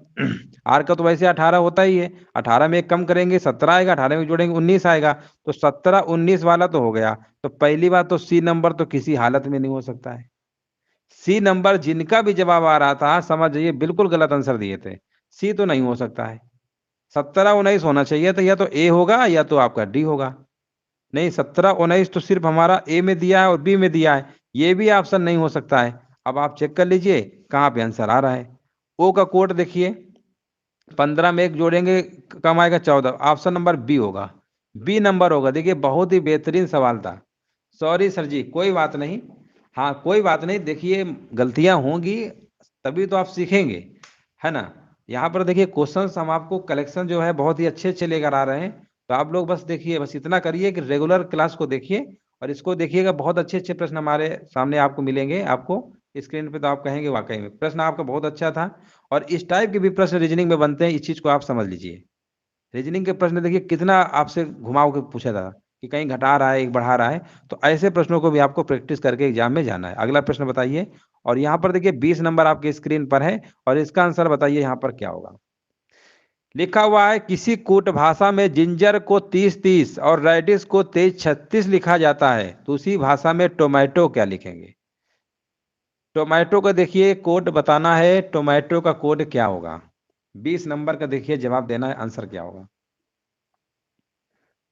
आर का तो वैसे 18 होता ही है, 18 में एक कम करेंगे 17 आएगा, 18 में जोड़ेंगे 19 आएगा, तो 17 19 वाला तो हो गया। तो पहली बात तो सी नंबर तो किसी हालत में नहीं हो सकता है। सी नंबर जिनका भी जवाब आ रहा था समझ जाइए बिल्कुल गलत आंसर दिए थे। सी तो नहीं हो सकता है। 17 19 होना चाहिए तो या तो ए होगा या तो आपका डी होगा। नहीं, 17 19 तो सिर्फ हमारा ए में दिया है और बी में दिया है, ये भी ऑप्शन नहीं हो सकता है। अब आप चेक कर लीजिए कहाँ पे आंसर आ रहा है। ओ का कोड देखिए, 15 में एक जोड़ेंगे कम आएगा 14, ऑप्शन नंबर बी होगा। बी नंबर होगा। देखिए बहुत ही बेहतरीन सवाल था। सॉरी सर जी, कोई बात नहीं। हाँ कोई बात नहीं, देखिए गलतियां होंगी तभी तो आप सीखेंगे, है ना। यहाँ पर देखिए क्वेश्चंस हम आपको कलेक्शन जो है बहुत ही अच्छे अच्छे लेकर आ रहे हैं। तो आप लोग बस देखिए, बस इतना करिए कि रेगुलर क्लास को देखिए और इसको देखिएगा, बहुत अच्छे अच्छे प्रश्न हमारे सामने आपको मिलेंगे। आपको स्क्रीन पे तो आप कहेंगे वाकई में प्रश्न आपका बहुत अच्छा था। और इस टाइप के भी प्रश्न रीजनिंग में बनते हैं, इस चीज को आप समझ लीजिए। रीजनिंग के प्रश्न देखिए कितना आपसे घुमाव के पूछा था कि कहीं घटा रहा है एक बढ़ा रहा है। तो ऐसे प्रश्नों को भी आपको प्रैक्टिस करके एग्जाम में जाना है। अगला प्रश्न बताइए। और यहाँ पर देखिए 20 नंबर आपके स्क्रीन पर है और इसका आंसर बताइए यहाँ पर क्या होगा। लिखा हुआ है किसी कूट भाषा में जिंजर को 30-30 और रेडिश को 23-36 लिखा जाता है, तो उसी भाषा में टोमेटो क्या लिखेंगे। टोमेटो का देखिए कोड बताना है, टोमेटो का कोड क्या होगा। 20 नंबर का देखिए जवाब देना है, आंसर क्या होगा।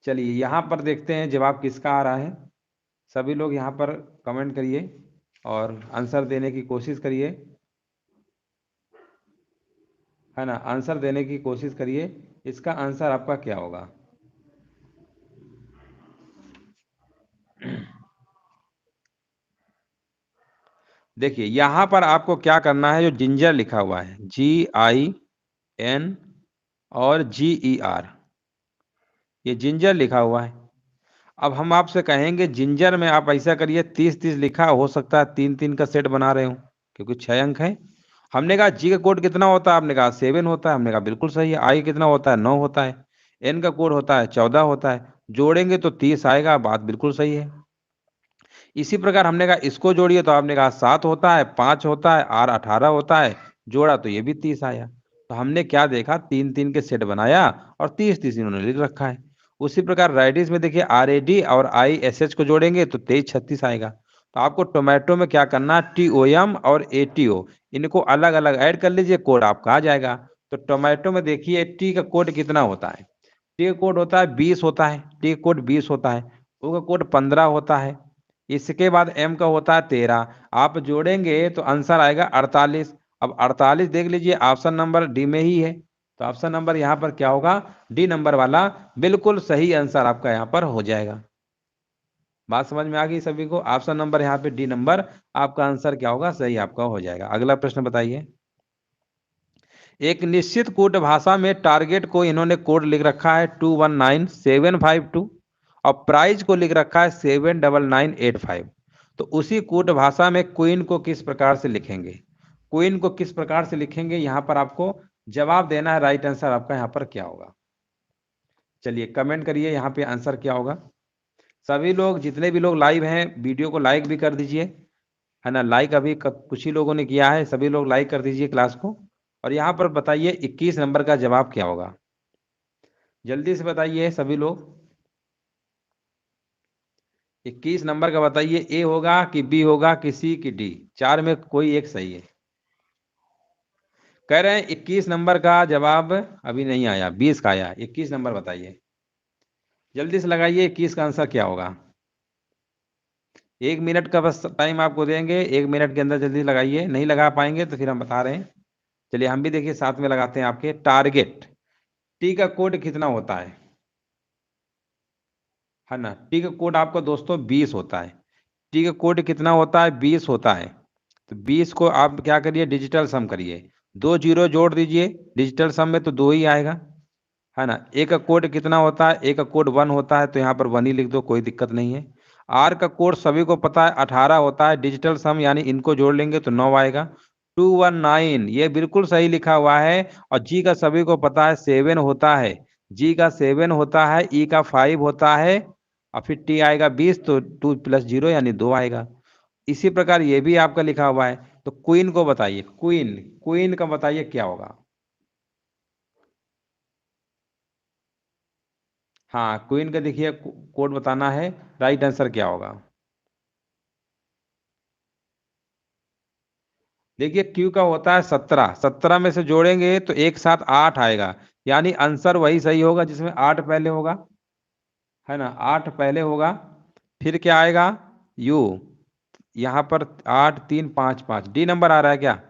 चलिए यहाँ पर देखते हैं जवाब किसका आ रहा है। सभी लोग यहाँ पर कमेंट करिए और आंसर देने की कोशिश करिए, है ना। आंसर देने की कोशिश करिए, इसका आंसर आपका क्या होगा। देखिए यहाँ पर आपको क्या करना है, जो जिंजर लिखा हुआ है GIN और GER, ये जिंजर लिखा हुआ है। अब हम आपसे कहेंगे जिंजर में आप ऐसा करिए 30-30 लिखा, हो सकता है 3-3 का सेट बना रहे हो क्योंकि 6 अंक है। हमने कहा जी का कोड कितना होता है, आपने कहा 7 होता है, हमने कहा बिल्कुल सही है। आई कितना होता है 9 होता है। एन का कोड होता है 14 होता है, जोड़ेंगे तो 30 आएगा, बात बिल्कुल सही है। इसी प्रकार हमने कहा इसको जोड़िए तो आपने कहा 7 होता है, 5 होता है, आर 18 होता है, जोड़ा तो ये भी 30 आया। तो हमने क्या देखा, 3-3 के सेट बनाया और 30-30 इन्होंने लिख रखा है। उसी प्रकार राइडिस में देखिए RAD और ISH को जोड़ेंगे तो 23-36 आएगा। तो आपको टोमेटो में क्या करना, TOM और ATO इनको अलग अलग ऐड कर लीजिए, कोड आपका आ जाएगा। तो टोमेटो में देखिए टी का कोड कितना होता है, टी का कोड होता है 20 होता है, टी का कोड 20 होता है, ओ का कोड 15 होता है, इसके बाद एम का होता है 13। आप जोड़ेंगे तो आंसर आएगा 48। अब 48 देख लीजिए ऑप्शन नंबर डी में ही है, तो ऑप्शन नंबर यहाँ पर क्या होगा, डी नंबर वाला बिल्कुल सही आंसर आपका यहाँ पर हो जाएगा। बात समझ में आ गई सभी को। ऑप्शन नंबर यहाँ पे डी नंबर आपका आंसर क्या होगा, सही आपका हो जाएगा। अगला प्रश्न बताइए। एक निश्चित कोड भाषा में टारगेट को इन्होंने कोड लिख रखा है 219752 और प्राइज को लिख रखा है 79985। तो उसी कोड भाषा में क्वीन को किस प्रकार से लिखेंगे, क्वीन को किस प्रकार से लिखेंगे, यहाँ पर आपको जवाब देना है। राइट आंसर आपका यहाँ पर क्या होगा, चलिए कमेंट करिए यहाँ पे आंसर क्या होगा। सभी लोग जितने भी लोग लाइव हैं वीडियो को लाइक भी कर दीजिए, है ना। लाइक अभी कुछ ही लोगों ने किया है, सभी लोग लाइक कर दीजिए क्लास को। और यहाँ पर बताइए 21 नंबर का जवाब क्या होगा, जल्दी से बताइए सभी लोग। 21 नंबर का बताइए, ए होगा कि बी होगा कि सी की डी, चार में कोई एक सही है। कह रहे हैं 21 नंबर का जवाब अभी नहीं आया, 20 का आया, 21 नंबर बताइए, जल्दी से लगाइए 21 का आंसर क्या होगा। 1 मिनट का बस टाइम आपको देंगे, 1 मिनट के अंदर जल्दी लगाइए, नहीं लगा पाएंगे तो फिर हम बता रहे हैं। चलिए हम भी देखिए साथ में लगाते हैं आपके। टारगेट टी का कोड कितना होता है ना। टी का कोड आपका दोस्तों 20 होता है। टी का कोड कितना होता है, 20 होता है। तो 20 को आप क्या करिए, डिजिटल सम करिए, 2 जीरो जोड़ दीजिए, डिजिटल सम में तो 2 ही आएगा, है ना। ए का कोड कितना होता है, ए का कोड 1 होता है, तो यहाँ पर 1 ही लिख दो, कोई दिक्कत नहीं है। आर का कोड सभी को पता है 18 होता है, डिजिटल सम यानी इनको जोड़ लेंगे तो 9 आएगा। 219 ये बिल्कुल सही लिखा हुआ है। और जी का सभी को पता है 7 होता है, जी का 7 होता है, ई का 5 होता है, और फिर टी आएगा 20, तो 2 + 0 यानी 2 आएगा। इसी प्रकार ये भी आपका लिखा हुआ है। तो क्वीन को बताइए, क्वीन, क्वीन का बताइए क्या होगा। हाँ, क्वीन का देखिए कोड बताना है, राइट आंसर क्या होगा। देखिए क्यू का होता है 17, 17 में से जोड़ेंगे तो एक साथ 8 आएगा, यानी आंसर वही सही होगा जिसमें 8 पहले होगा, है ना, 8 पहले होगा। फिर क्या आएगा, यू, यहाँ पर 8 3 5 5, डी नंबर आ रहा है क्या,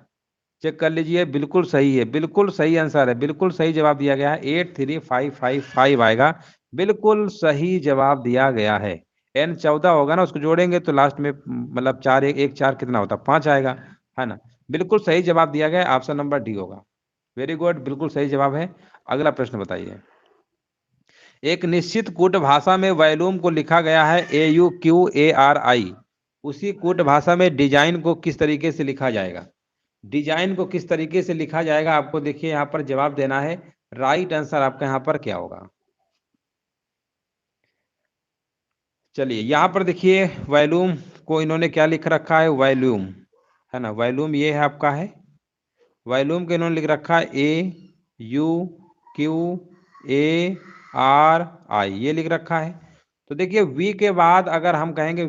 चेक कर लीजिए, बिल्कुल सही है, बिल्कुल सही आंसर है, बिल्कुल सही जवाब दिया गया है, 83555 आएगा, बिल्कुल सही जवाब दिया गया है। एन 14 होगा ना, उसको जोड़ेंगे तो लास्ट में मतलब 4 1 1 4 कितना होता है, 5 आएगा, है ना। बिल्कुल सही जवाब दिया गया है, ऑप्शन नंबर डी होगा। वेरी गुड, बिल्कुल सही जवाब है। अगला प्रश्न बताइए। एक निश्चित कूट भाषा में वॉल्यूम को लिखा गया है AUQARI, उसी कूट भाषा में डिजाइन को किस तरीके से लिखा जाएगा। डिजाइन को किस तरीके से लिखा जाएगा, आपको देखिए यहाँ पर जवाब देना है, राइट आंसर आपका यहाँ पर क्या होगा। चलिए यहाँ पर देखिए, वॉल्यूम को इन्होंने क्या लिख रखा है, वॉल्यूम, है ना, वॉल्यूम ये है आपका है, वॉल्यूम के इन्होंने लिख रखा है AUQARI, ये लिख रखा है। तो देखिए वी के बाद अगर हम कहेंगे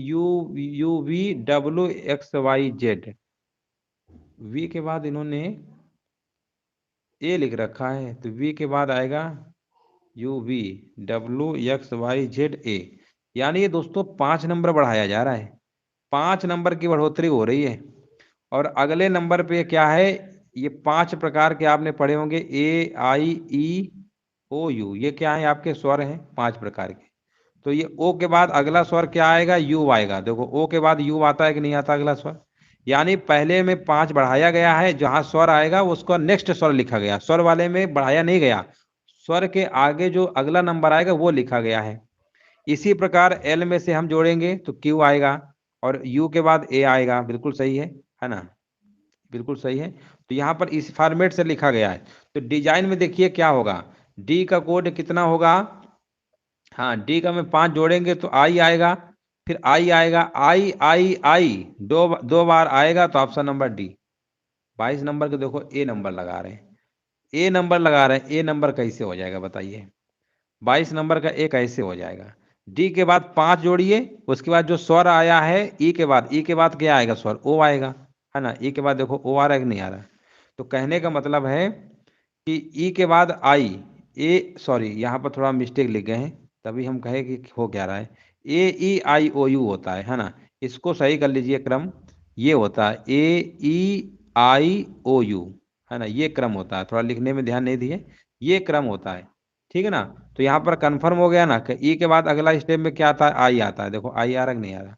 UVWXYZ, वी के बाद इन्होंने ए लिख रखा है, तो वी के बाद आएगा UVWXYZ, यानी ये दोस्तों 5 नंबर बढ़ाया जा रहा है, 5 नंबर की बढ़ोतरी हो रही है। और अगले नंबर पे क्या है, ये 5 प्रकार के आपने पढ़े होंगे, AIEOU, ये क्या है, आपके स्वर हैं 5 प्रकार के। तो ये ओ के बाद अगला स्वर क्या आएगा, यू आएगा, देखो ओ के बाद यू आता है कि नहीं आता अगला स्वर, यानी पहले में 5 बढ़ाया गया है, जहां स्वर आएगा उसको नेक्स्ट स्वर लिखा गया, स्वर वाले में बढ़ाया नहीं गया, स्वर के आगे जो अगला नंबर आएगा वो लिखा गया है। इसी प्रकार एल में से हम जोड़ेंगे तो क्यू आएगा, और यू के बाद ए आएगा, बिल्कुल सही है ना, बिल्कुल सही है। तो यहाँ पर इस फॉर्मेट से लिखा गया है। तो डिजाइन में देखिए क्या होगा, डी का कोड कितना होगा, हाँ डी का में 5 जोड़ेंगे तो आई आएगा, फिर आई आएगा, आई आई आई दो दो बार आएगा, तो ऑप्शन नंबर डी। 22 नंबर के देखो ए नंबर लगा रहे हैं, ए नंबर लगा रहे हैं, ए नंबर कैसे हो जाएगा बताइए, 22 नंबर का ए कैसे हो जाएगा। डी के बाद 5 जोड़िए, उसके बाद जो स्वर आया है ई के बाद, ई के बाद क्या आएगा, स्वर ओ आएगा, है ना, ई के बाद देखो ओ आ रहा है कि नहीं आ रहा। तो कहने का मतलब है कि ई के बाद आई, ए सॉरी यहाँ पर थोड़ा मिस्टेक लिख गए हैं, तभी हम कहे कि हो क्या रहा है, AEIOU होता है ना, इसको सही कर लीजिए क्रम, ये होता है AEIOU, है ना, ये क्रम होता है, थोड़ा लिखने में ध्यान नहीं दिए, ये क्रम होता है, ठीक है ना। तो यहाँ पर कंफर्म हो गया ना कि ई के बाद अगला स्टेप में क्या आता है, आई आता है, देखो आई आ रहा है कि नहीं आ रहा।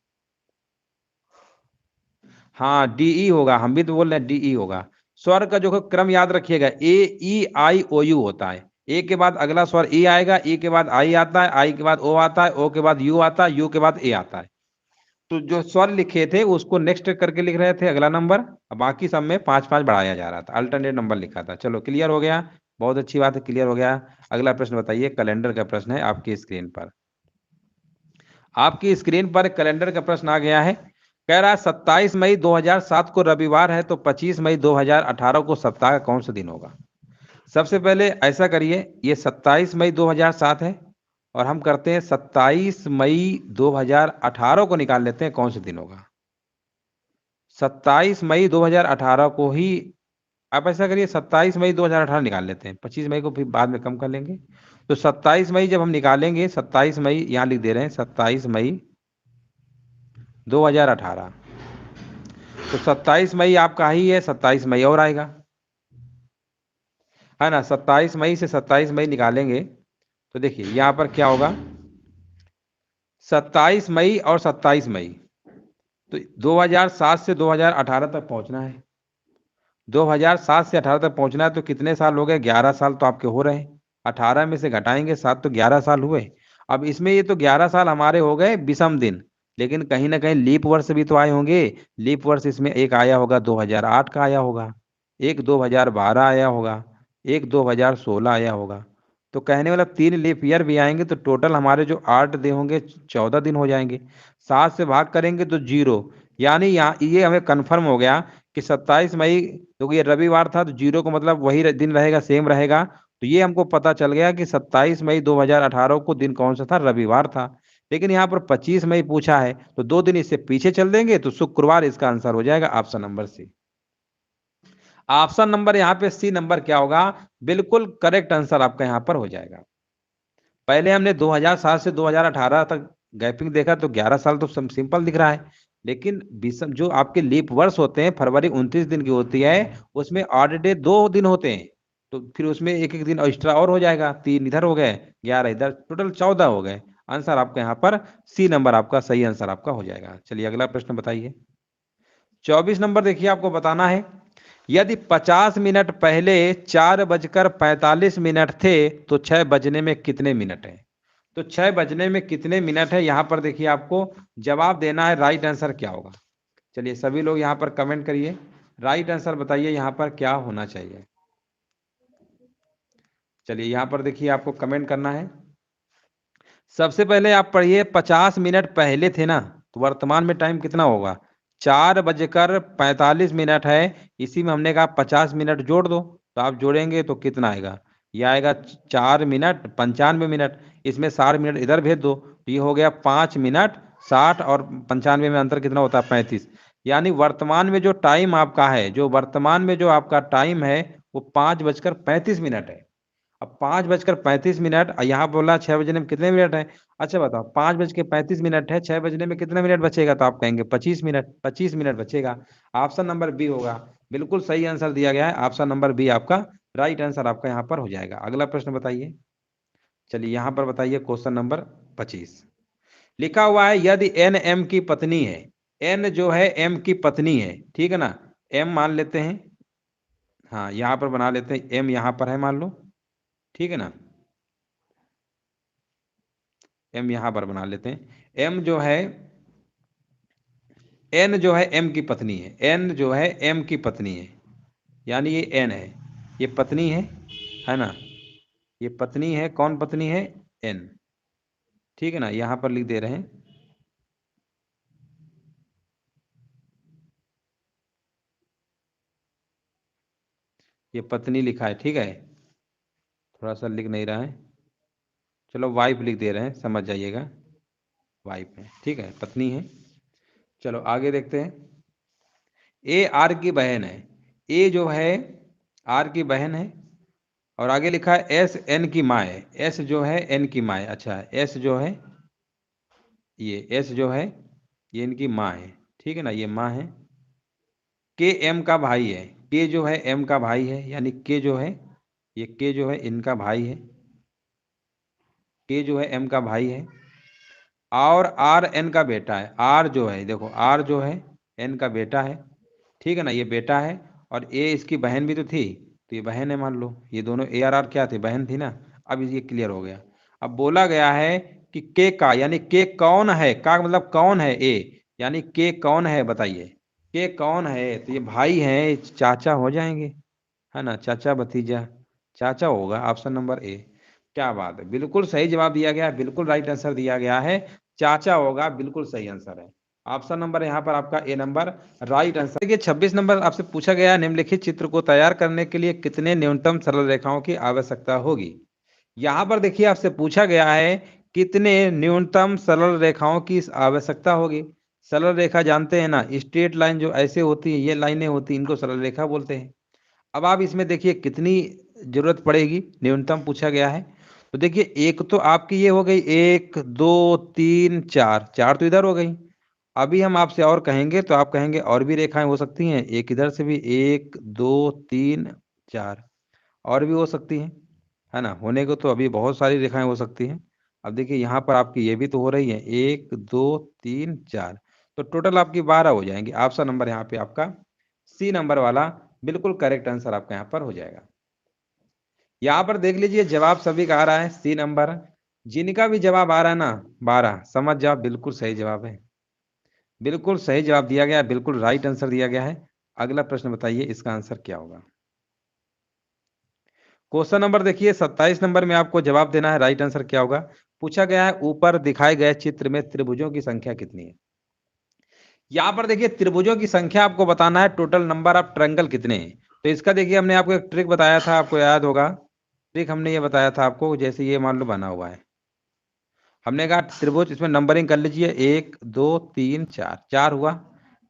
हाँ DE होगा, हम भी तो बोल रहे हैं DE होगा। स्वर का जो क्रम याद रखिएगा, AEIOU होता है, ए के बाद अगला स्वर ई आएगा, ई के बाद आई आता है, आई के बाद ओ आता है, ओ के बाद यू आता है, यू के बाद ए आता है। तो जो स्वर लिखे थे उसको नेक्स्ट करके लिख रहे थे अगला नंबर, बाकी सब में 5 5 बढ़ाया जा रहा था, अल्टरनेट नंबर लिखा था। चलो क्लियर हो गया, बहुत अच्छी बात है, क्लियर हो गया। अगला प्रश्न बताइए, कैलेंडर का प्रश्न है आपकी स्क्रीन पर, आपकी स्क्रीन पर कैलेंडर का प्रश्न आ गया है। कह रहा है 27 मई 2007 को रविवार है, तो 25 मई 2018 को सप्ताह का कौन सा दिन होगा। सबसे पहले ऐसा करिए, ये 27 मई 2007 है, और हम करते हैं 27 मई 2018 को निकाल लेते हैं कौन सा दिन होगा। 27 मई 2018 को ही, आप ऐसा करिए 27 मई 2018 निकाल लेते हैं, 25 मई को फिर बाद में कम कर लेंगे। तो 27 मई जब हम निकालेंगे, 27 मई यहाँ लिख दे रहे हैं, 27 मई 2018, तो 27 मई आपका ही है, 27 मई और आएगा, है ना, 27 मई से 27 मई निकालेंगे तो देखिए यहाँ पर क्या होगा, 27 मई और 27 मई, तो 2007 से 2018 तक पहुंचना है, 2007 से 18 तक पहुंचना है, तो कितने साल हो गए, 11 साल तो आपके हो रहे हैं, 18 में से घटाएंगे 7, तो 11 साल हुए। अब इसमें ये तो 11 साल हमारे हो गए विषम दिन, लेकिन कहीं ना कहीं लीप वर्ष भी तो आए होंगे, लीप वर्ष इसमें एक आया होगा 2008 का आया होगा, एक 2012 आया होगा, एक 2016 आया होगा। तो कहने वाला 3 लीप ईयर भी आएंगे तो टोटल हमारे जो 8 दिन होंगे 14 दिन हो जाएंगे। 7 से भाग करेंगे तो 0, यानी यहाँ ये हमें कन्फर्म हो गया कि 27 मई, क्योंकि ये रविवार था तो 0 को मतलब वही दिन रहेगा, सेम रहेगा। तो ये हमको पता चल गया कि 27 मई 2018 को दिन कौन सा था, रविवार था। लेकिन यहाँ पर 25 मई पूछा है तो 2 दिन इससे पीछे चल देंगे तो शुक्रवार इसका आंसर हो जाएगा, option number C. Option number यहाँ पे सी नंबर क्या होगा, बिल्कुल करेक्ट आंसर आपका यहाँ पर हो जाएगा। पहले हमने 2007 से 2018 तक गैपिंग देखा तो 11 साल तो सिंपल दिख रहा है। लेकिन जो आपके लीप वर्ष होते हैं, फरवरी 29 दिन की होती है, उसमें ऑड डे 2 दिन होते हैं। तो फिर उसमें एक एक दिन एक्स्ट्रा और हो जाएगा, 3 इधर हो गए, 11 इधर, टोटल 14 हो गए। आंसर आपका यहाँ पर सी नंबर आपका सही आंसर आपका हो जाएगा। चलिए अगला प्रश्न बताइए। 24 नंबर देखिए, आपको बताना है यदि 50 मिनट पहले 4:45 थे तो 6 बजने में कितने मिनट है। तो 6 बजने में कितने मिनट है, यहां पर देखिए आपको जवाब देना है, राइट आंसर क्या होगा। चलिए सभी लोग यहां पर कमेंट करिए, राइट आंसर बताइए यहां पर क्या होना चाहिए। चलिए यहां पर देखिए आपको कमेंट करना है। सबसे पहले आप पढ़िए, 50 मिनट पहले थे ना, तो वर्तमान में टाइम कितना होगा, 4:45 है। इसी में हमने कहा 50 मिनट जोड़ दो, तो आप जोड़ेंगे तो कितना आएगा, यह आएगा 4 मिनट 95 मिनट। इसमें 60 मिनट इधर भेज दो तो ये हो गया 5 मिनट 60, और 95 में अंतर कितना होता है, 35। यानी वर्तमान में जो टाइम आपका है, जो वर्तमान में जो आपका टाइम है वो 5:35 है। अब 5:35, यहाँ बोला 6 बजने में कितने मिनट है। अच्छा बताओ, 5:35 है, 6 बजने में कितने मिनट बचेगा, तो आप कहेंगे 25 मिनट, 25 मिनट बचेगा। ऑप्शन नंबर बी होगा, बिल्कुल सही आंसर दिया गया है, ऑप्शन नंबर बी आपका राइट आंसर आपका यहाँ पर हो जाएगा। अगला प्रश्न बताइए। चलिए यहाँ पर बताइए क्वेश्चन नंबर 25, लिखा हुआ है यदि एन एम की पत्नी है, एन जो है एम की पत्नी है, ठीक है ना, एम मान लेते हैं, हाँ यहाँ पर बना लेते हैं, एम यहाँ पर है मान लो, ठीक है ना, एम यहां पर बना लेते हैं। एम जो है, एन जो है एम की पत्नी है, एन जो है एम की पत्नी है, यानी ये एन है, ये पत्नी है ना, ये पत्नी है, कौन पत्नी है, एन, ठीक है ना, यहां पर लिख दे रहे हैं। ये पत्नी लिखा है, ठीक है, थोड़ा सा लिख नहीं रहा है, चलो वाइफ लिख दे रहे हैं, समझ जाइएगा, वाइफ है, ठीक है, पत्नी है। चलो आगे देखते हैं। ए आर की बहन है, ए जो है आर की बहन है, और आगे लिखा है एस एन की माँ है, एस जो है एन की माँ है, अच्छा एस जो है, ये एस जो है ये इनकी माँ है, ठीक है ना, ये माँ है। के एम का भाई है, के जो है एम का भाई है, यानी के जो है, ये के जो है इनका भाई है, के जो है एम का भाई है, और आर एन का बेटा है, आर जो है देखो, आर जो है एन का बेटा है, ठीक है ना, ये बेटा है। और ए इसकी बहन भी तो थी, तो ये बहन है मान लो, ये दोनों ए आर क्या थे, बहन थी ना। अब ये क्लियर हो गया। अब बोला गया है कि के का, यानी के कौन है, का मतलब कौन है, ए यानी के कौन है बताइए, के कौन है, तो ये भाई है, चाचा हो जाएंगे, है ना, चाचा भतीजा, चाचा होगा, ऑप्शन नंबर ए। क्या बात है, बिल्कुल सही जवाब दिया गया है, बिल्कुल राइट आंसर दिया गया है, चाचा होगा, बिल्कुल सही आंसर है। ऑप्शन नंबर यहाँ पर आपका ए नंबर राइट आंसर। देखिए 26 नंबर आपसे पूछा गया, निम्नलिखित चित्र को तैयार करने के लिए कितने न्यूनतम सरल रेखाओं की आवश्यकता होगी। यहाँ पर देखिए आपसे पूछा गया है कितने न्यूनतम सरल रेखाओं की आवश्यकता होगी। सरल रेखा जानते हैं ना, स्ट्रेट लाइन जो ऐसे होती है, ये लाइनें होती हैं, इनको सरल रेखा बोलते हैं। अब आप इसमें देखिए कितनी जरूरत पड़ेगी, न्यूनतम पूछा गया है। तो देखिए एक तो आपकी ये हो गई, 1 2 3 4, चार तो इधर हो गई। अभी हम आपसे और कहेंगे तो आप कहेंगे और भी रेखाएं हो सकती हैं, एक इधर से भी, 1 2 3 4 और भी हो सकती हैं, है ना, होने को तो अभी बहुत सारी रेखाएं हो सकती हैं। अब देखिए यहाँ पर आपकी ये भी तो हो रही है, 1 2 3 4, तो टोटल आपकी 12 हो जाएंगी। ऑप्शन नंबर यहाँ पे आपका सी नंबर वाला बिल्कुल करेक्ट आंसर आपका यहाँ पर हो जाएगा। यहाँ पर देख लीजिए जवाब सभी का आ रहा है सी नंबर, जिनका भी जवाब आ रहा है ना 12, समझ जाओ बिल्कुल सही जवाब है, बिल्कुल सही जवाब दिया गया है, बिल्कुल राइट आंसर दिया गया है। अगला प्रश्न बताइए इसका आंसर क्या होगा। क्वेश्चन नंबर देखिए 27 नंबर में आपको जवाब देना है। राइट आंसर क्या होगा? पूछा गया है ऊपर दिखाए गए चित्र में त्रिभुजों की संख्या कितनी है। यहाँ पर देखिए त्रिभुजों की संख्या आपको बताना है, टोटल नंबर ऑफ ट्रायंगल कितने हैं। तो इसका देखिए हमने आपको एक ट्रिक बताया था, आपको याद होगा। ट्रिक हमने ये बताया था आपको, जैसे ये मान लो बना हुआ है, हमने कहा त्रिभुज, इसमें नंबरिंग कर लीजिए 1 2 3 4, 4 हुआ,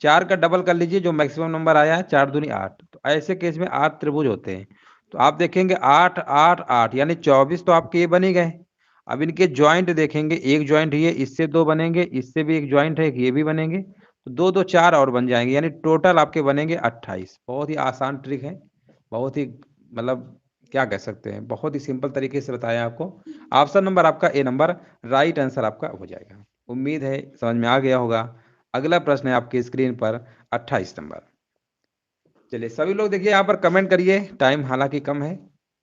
4 का डबल कर लीजिए जो मैक्सिमम नंबर आया है, 4 दूनी 8। तो ऐसे केस में 8 त्रिभुज होते हैं। तो आप देखेंगे 8 8 8 यानी 24 तो आपके ये बन ही गए। अब इनके ज्वाइंट देखेंगे, एक ज्वाइंट ये, इससे 2 बनेंगे, इससे भी एक ज्वाइंट है, ये भी बनेंगे, तो 2 2 4 और बन जाएंगे, यानी टोटल आपके बनेंगे 28। बहुत ही आसान ट्रिक है, बहुत ही मतलब क्या कह सकते हैं, बहुत ही सिंपल तरीके से बताया आपको। ऑप्शन नंबर आपका ए नंबर राइट आंसर आपका हो जाएगा। उम्मीद है समझ में आ गया होगा। अगला प्रश्न है आपकी स्क्रीन पर 28 नंबर। चलिए सभी लोग देखिए यहाँ पर कमेंट करिए, टाइम हालांकि कम है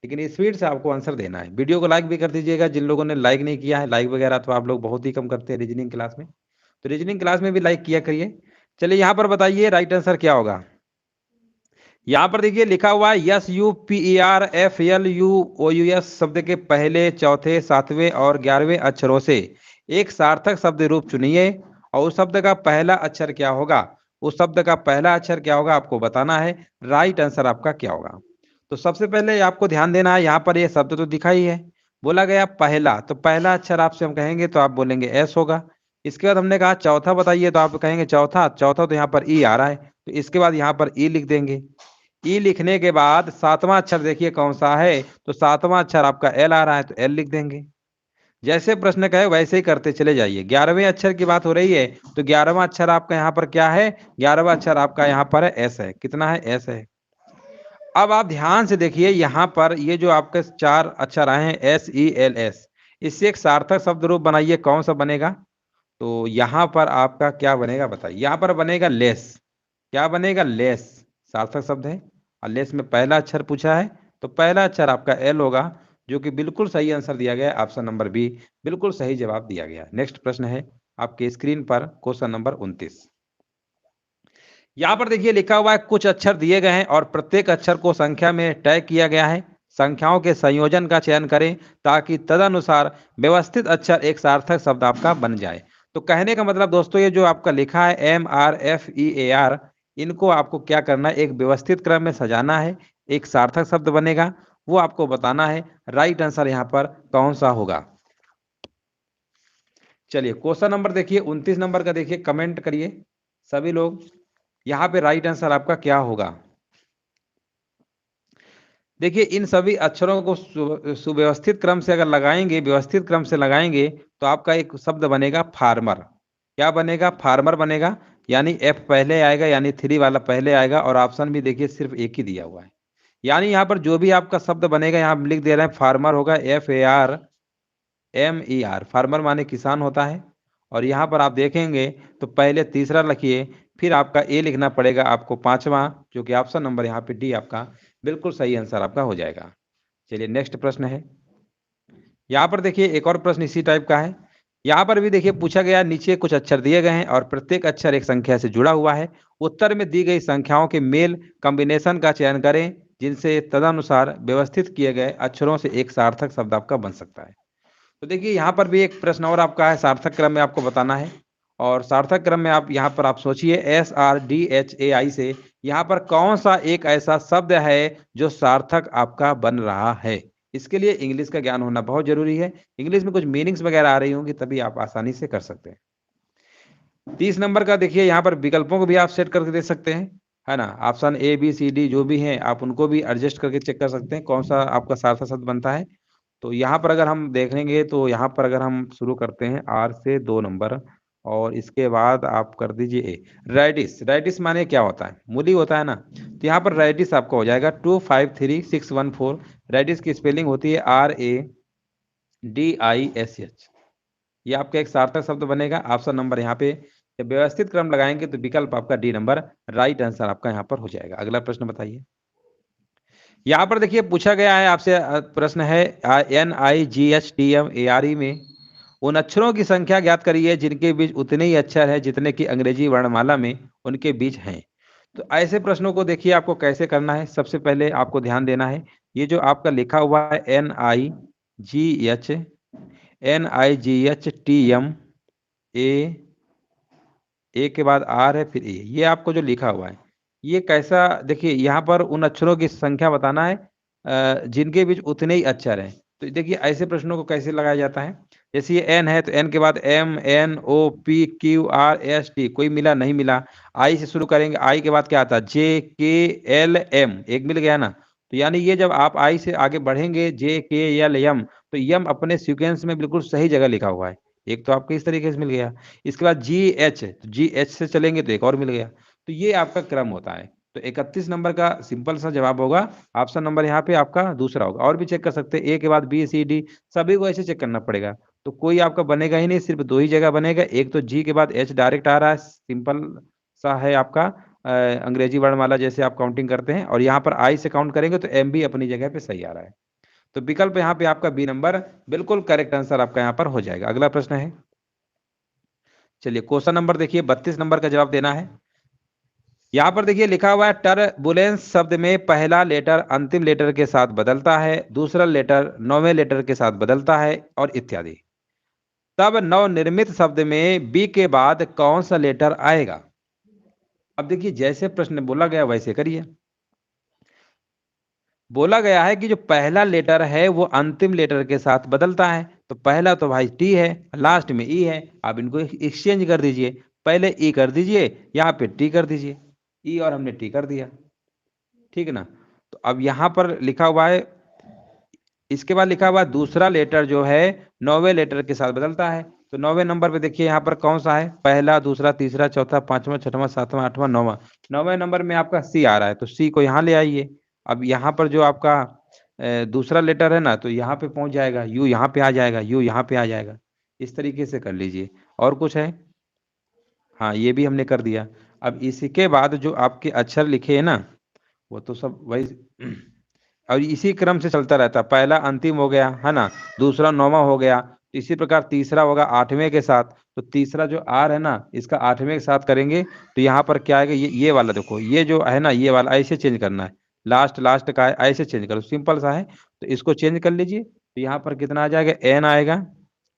लेकिन स्पीड से आपको आंसर देना है। वीडियो को लाइक भी कर दीजिएगा, जिन लोगों ने लाइक नहीं किया है, लाइक वगैरह तो आप लोग बहुत ही कम करते हैं रीजनिंग क्लास में, तो रीजनिंग क्लास में भी लाइक किया करिए। चलिए यहाँ पर बताइए राइट आंसर क्या होगा। यहाँ पर देखिए लिखा हुआ है SUPERFLUOUS शब्द के पहले, चौथे, सातवें और 11वें अक्षरों से एक सार्थक शब्द रूप चुनिए और उस शब्द का पहला अक्षर क्या होगा। उस शब्द का पहला अक्षर क्या होगा आपको बताना है। राइट आंसर आपका क्या होगा? तो सबसे पहले आपको ध्यान देना है, यहाँ पर ये शब्द तो दिखा ही है, बोला गया पहला, तो पहला अक्षर आपसे हम कहेंगे तो आप बोलेंगे एस होगा। इसके बाद हमने कहा चौथा बताइए, तो आप कहेंगे चौथा, चौथा तो यहाँ पर ई आ रहा है, तो इसके बाद यहाँ पर ई लिख देंगे। ई लिखने के बाद सातवां अक्षर देखिए कौन सा है, तो सातवां अक्षर आपका एल आ रहा है, तो एल लिख देंगे। जैसे प्रश्न कहे वैसे ही करते चले जाइए। 11वें अक्षर की बात हो रही है, तो 11वां अक्षर आपका यहाँ पर क्या है, 11वां अक्षर आपका यहाँ पर है एस है। कितना है? एस है। अब आप ध्यान से देखिए यहाँ पर ये जो आपके 4 अक्षर आए हैं SELS, इससे एक सार्थक शब्द रूप बनाइए, कौन सा बनेगा? तो यहाँ पर आपका क्या बनेगा बताइए। यहाँ पर बनेगा लेस। क्या बनेगा? लेस। सार्थक शब्द है और लेस में पहला अक्षर पूछा है, तो पहला अक्षर आपका एल होगा, जो कि बिल्कुल सही आंसर दिया गया है। ऑप्शन नंबर बी बिल्कुल सही जवाब दिया गया है। नेक्स्ट प्रश्न है आपके स्क्रीन पर क्वेश्चन नंबर 29। यहाँ पर देखिए लिखा हुआ है कुछ अक्षर दिए गए हैं और प्रत्येक अक्षर को संख्या में तय किया गया है। संख्याओं के संयोजन का चयन करें ताकि तदनुसार व्यवस्थित अक्षर एक सार्थक शब्द आपका बन जाए। तो कहने का मतलब दोस्तों, ये जो आपका लिखा है MRFEAR, इनको आपको क्या करना है, एक व्यवस्थित क्रम में सजाना है, एक सार्थक शब्द बनेगा, वो आपको बताना है। राइट आंसर यहाँ पर कौन सा होगा? चलिए क्वेश्चन नंबर देखिए 29 नंबर का देखिए, कमेंट करिए सभी लोग, यहाँ पे राइट आंसर आपका क्या होगा। देखिए इन सभी अक्षरों को सुव्यवस्थित क्रम से अगर लगाएंगे, व्यवस्थित क्रम से लगाएंगे, तो आपका एक शब्द बनेगा फार्मर। क्या बनेगा? फार्मर बनेगा। यानी एफ पहले आएगा, यानी 3 वाला पहले आएगा, और ऑप्शन भी देखिए सिर्फ एक ही दिया हुआ है। यानी यहाँ पर जो भी आपका शब्द बनेगा, यहाँ हम लिख दे रहे हैं फार्मर होगा, FARMER। फार्मर माने किसान होता है। और यहाँ पर आप देखेंगे तो पहले तीसरा लिखिए, फिर आपका ए लिखना पड़ेगा आपको पांचवा, जो कि ऑप्शन नंबर यहाँ पे डी आपका बिल्कुल सही आंसर आपका हो जाएगा। चलिए नेक्स्ट प्रश्न है। यहाँ पर देखिए एक और प्रश्न इसी टाइप का है। यहाँ पर भी देखिए पूछा गया, नीचे कुछ अक्षर दिए गए हैं और प्रत्येक अक्षर एक संख्या से जुड़ा हुआ है। उत्तर में दी गई संख्याओं के मेल कॉम्बिनेशन का चयन करें, जिनसे तदनुसार व्यवस्थित किए गए अक्षरों से एक सार्थक शब्द आपका बन सकता है। तो देखिए यहाँ पर भी एक प्रश्न और आपका है, सार्थक क्रम में आपको बताना है। और सार्थक क्रम में आप यहाँ पर आप सोचिए SRDHAI से यहाँ पर कौन सा एक ऐसा शब्द है जो सार्थक आपका बन रहा है। इसके लिए इंग्लिश का ज्ञान होना बहुत जरूरी है। इंग्लिश में कुछ मीनिंग्स वगैरह आ रही होंगी, तभी आप आसानी से कर सकते हैं। 30 नंबर का देखिए, यहाँ पर विकल्पों को भी आप सेट करके दे सकते हैं, है ना। ऑप्शन ABCD जो भी हैं आप उनको भी एडजस्ट करके चेक कर सकते हैं कौन सा आपका सार्थक शब्द बनता है। तो यहाँ पर अगर हम देखेंगे, तो यहाँ पर अगर हम शुरू करते हैं R से 2 नंबर, और इसके बाद आप कर दीजिए ए। रेडिस, रेडिस माने क्या होता है? मूली होता है ना। तो यहाँ पर रेडिस आपका हो जाएगा 253614। रेडिस की स्पेलिंग होती है RADISH। ये आपका एक सार्थक शब्द बनेगा। ऑप्शन नंबर यहाँ पे जब व्यवस्थित क्रम लगाएंगे तो विकल्प आपका डी नंबर राइट आंसर आपका यहाँ पर हो जाएगा। अगला प्रश्न बताइए। यहाँ पर देखिए पूछा गया है आपसे प्रश्न है NIGHTMARE में उन अक्षरों की संख्या ज्ञात करिए जिनके बीच उतने ही अक्षर है जितने की अंग्रेजी वर्णमाला में उनके बीच हैं। तो ऐसे प्रश्नों को देखिए आपको कैसे करना है। सबसे पहले आपको ध्यान देना है, ये जो आपका लिखा हुआ है NIGH ए के बाद आर है, फिर ए, ये आपको जो लिखा हुआ है ये कैसा, देखिए यहाँ पर उन अक्षरों की संख्या बताना है जिनके बीच उतने ही अक्षर हैं। तो देखिए ऐसे प्रश्नों को कैसे लगाया जाता है, जैसे ये एन है तो एन के बाद MNOPQRST, कोई मिला नहीं मिला। आई से शुरू करेंगे, आई के बाद क्या आता है JKLM, एक मिल गया ना। तो यानी ये जब आप आई से आगे बढ़ेंगे JKLM, तो यम अपने सीक्वेंस में बिल्कुल सही जगह लिखा हुआ है, एक तो आपको इस तरीके से मिल गया। इसके बाद GH से चलेंगे तो एक और मिल गया। तो ये आपका क्रम होता है। तो 31 नंबर का सिंपल सा जवाब होगा ऑप्शन नंबर यहाँ पे आपका दूसरा होगा। और भी चेक कर सकते हैं, ए के बाद BCD, सभी को ऐसे चेक करना पड़ेगा। तो कोई आपका बनेगा ही नहीं, सिर्फ दो ही जगह बनेगा, एक तो जी के बाद एच डायरेक्ट आ रहा है, सिंपल सा है आपका अंग्रेजी वर्णमाला जैसे आप काउंटिंग करते हैं, और यहाँ पर आई से काउंट करेंगे तो एम भी अपनी जगह पे सही आ रहा है। तो विकल्प यहाँ पे आपका बी नंबर बिल्कुल करेक्ट आंसर आपका यहाँ पर हो जाएगा। अगला प्रश्न है, चलिए क्वेश्चन नंबर देखिए 32 नंबर का जवाब देना है। यहां पर देखिए लिखा हुआ है टर्बुलेंस शब्द में पहला लेटर अंतिम लेटर के साथ बदलता है, दूसरा लेटर नौवें लेटर के साथ बदलता है, और इत्यादि। तब नवनिर्मित शब्द में बी के बाद कौन सा लेटर आएगा? अब देखिए जैसे प्रश्न बोला गया वैसे करिए। बोला गया है कि जो पहला लेटर है वो अंतिम लेटर के साथ बदलता है, तो पहला तो भाई टी है, लास्ट में ई है, आप इनको एक्सचेंज कर दीजिए, पहले ई कर दीजिए, यहाँ पे टी कर दीजिए, ई और हमने टी कर दिया, ठीक है ना। तो अब यहाँ पर लिखा हुआ है, इसके बाद लिखा हुआ दूसरा लेटर जो है नौवे लेटर के साथ बदलता है। तो नौवे नंबर पे देखिए यहाँ पर कौन सा है, पहला दूसरा तीसरा चौथा पांचवा छठवां सातवां आठवां नौवां, नौवे नंबर में आपका सी आ रहा है, तो सी को यहाँ ले आइए। अब यहाँ पर जो आपका दूसरा लेटर है ना, तो यहाँ पे पहुंच जाएगा, यू यहाँ पे आ जाएगा, यू यहाँ पे आ जाएगा, इस तरीके से कर लीजिए। और कुछ है? हाँ ये भी हमने कर दिया। अब इसके बाद जो आपके अक्षर लिखे हैं ना, वो तो सब वही और इसी क्रम से चलता रहता, पहला अंतिम हो गया है ना, दूसरा नौवां हो गया, तो इसी प्रकार तीसरा होगा आठवें के साथ। तो तीसरा जो आर है ना, इसका आठवें के साथ करेंगे तो यहाँ पर क्या आएगा, ये वाला देखो, ये जो है ना, ये वाला ऐसे चेंज करना है, लास्ट लास्ट का है ऐसे चेंज करो, सिंपल सा है। तो इसको चेंज कर लीजिए, तो यहाँ पर कितना आ जाएगा, एन आएगा,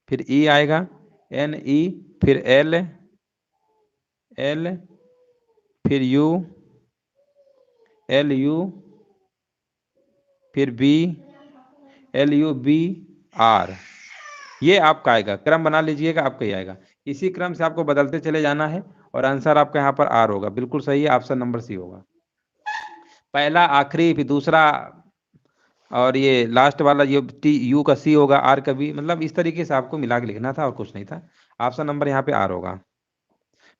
फिर ई आएगा, NE, फिर एल, फिर यू, LU, फिर बी, LUBR, ये आपका आएगा। क्रम बना लीजिएगा, आपका ही आएगा, इसी क्रम से आपको बदलते चले जाना है, और आंसर आपका यहाँ पर आर होगा, बिल्कुल सही है, ऑप्शन नंबर सी होगा। पहला आखिरी, फिर दूसरा, और ये लास्ट वाला ये यू का सी होगा, आर का बी, मतलब इस तरीके से आपको मिला के लिखना था और कुछ नहीं था। ऑप्शन नंबर यहाँ पे आर होगा।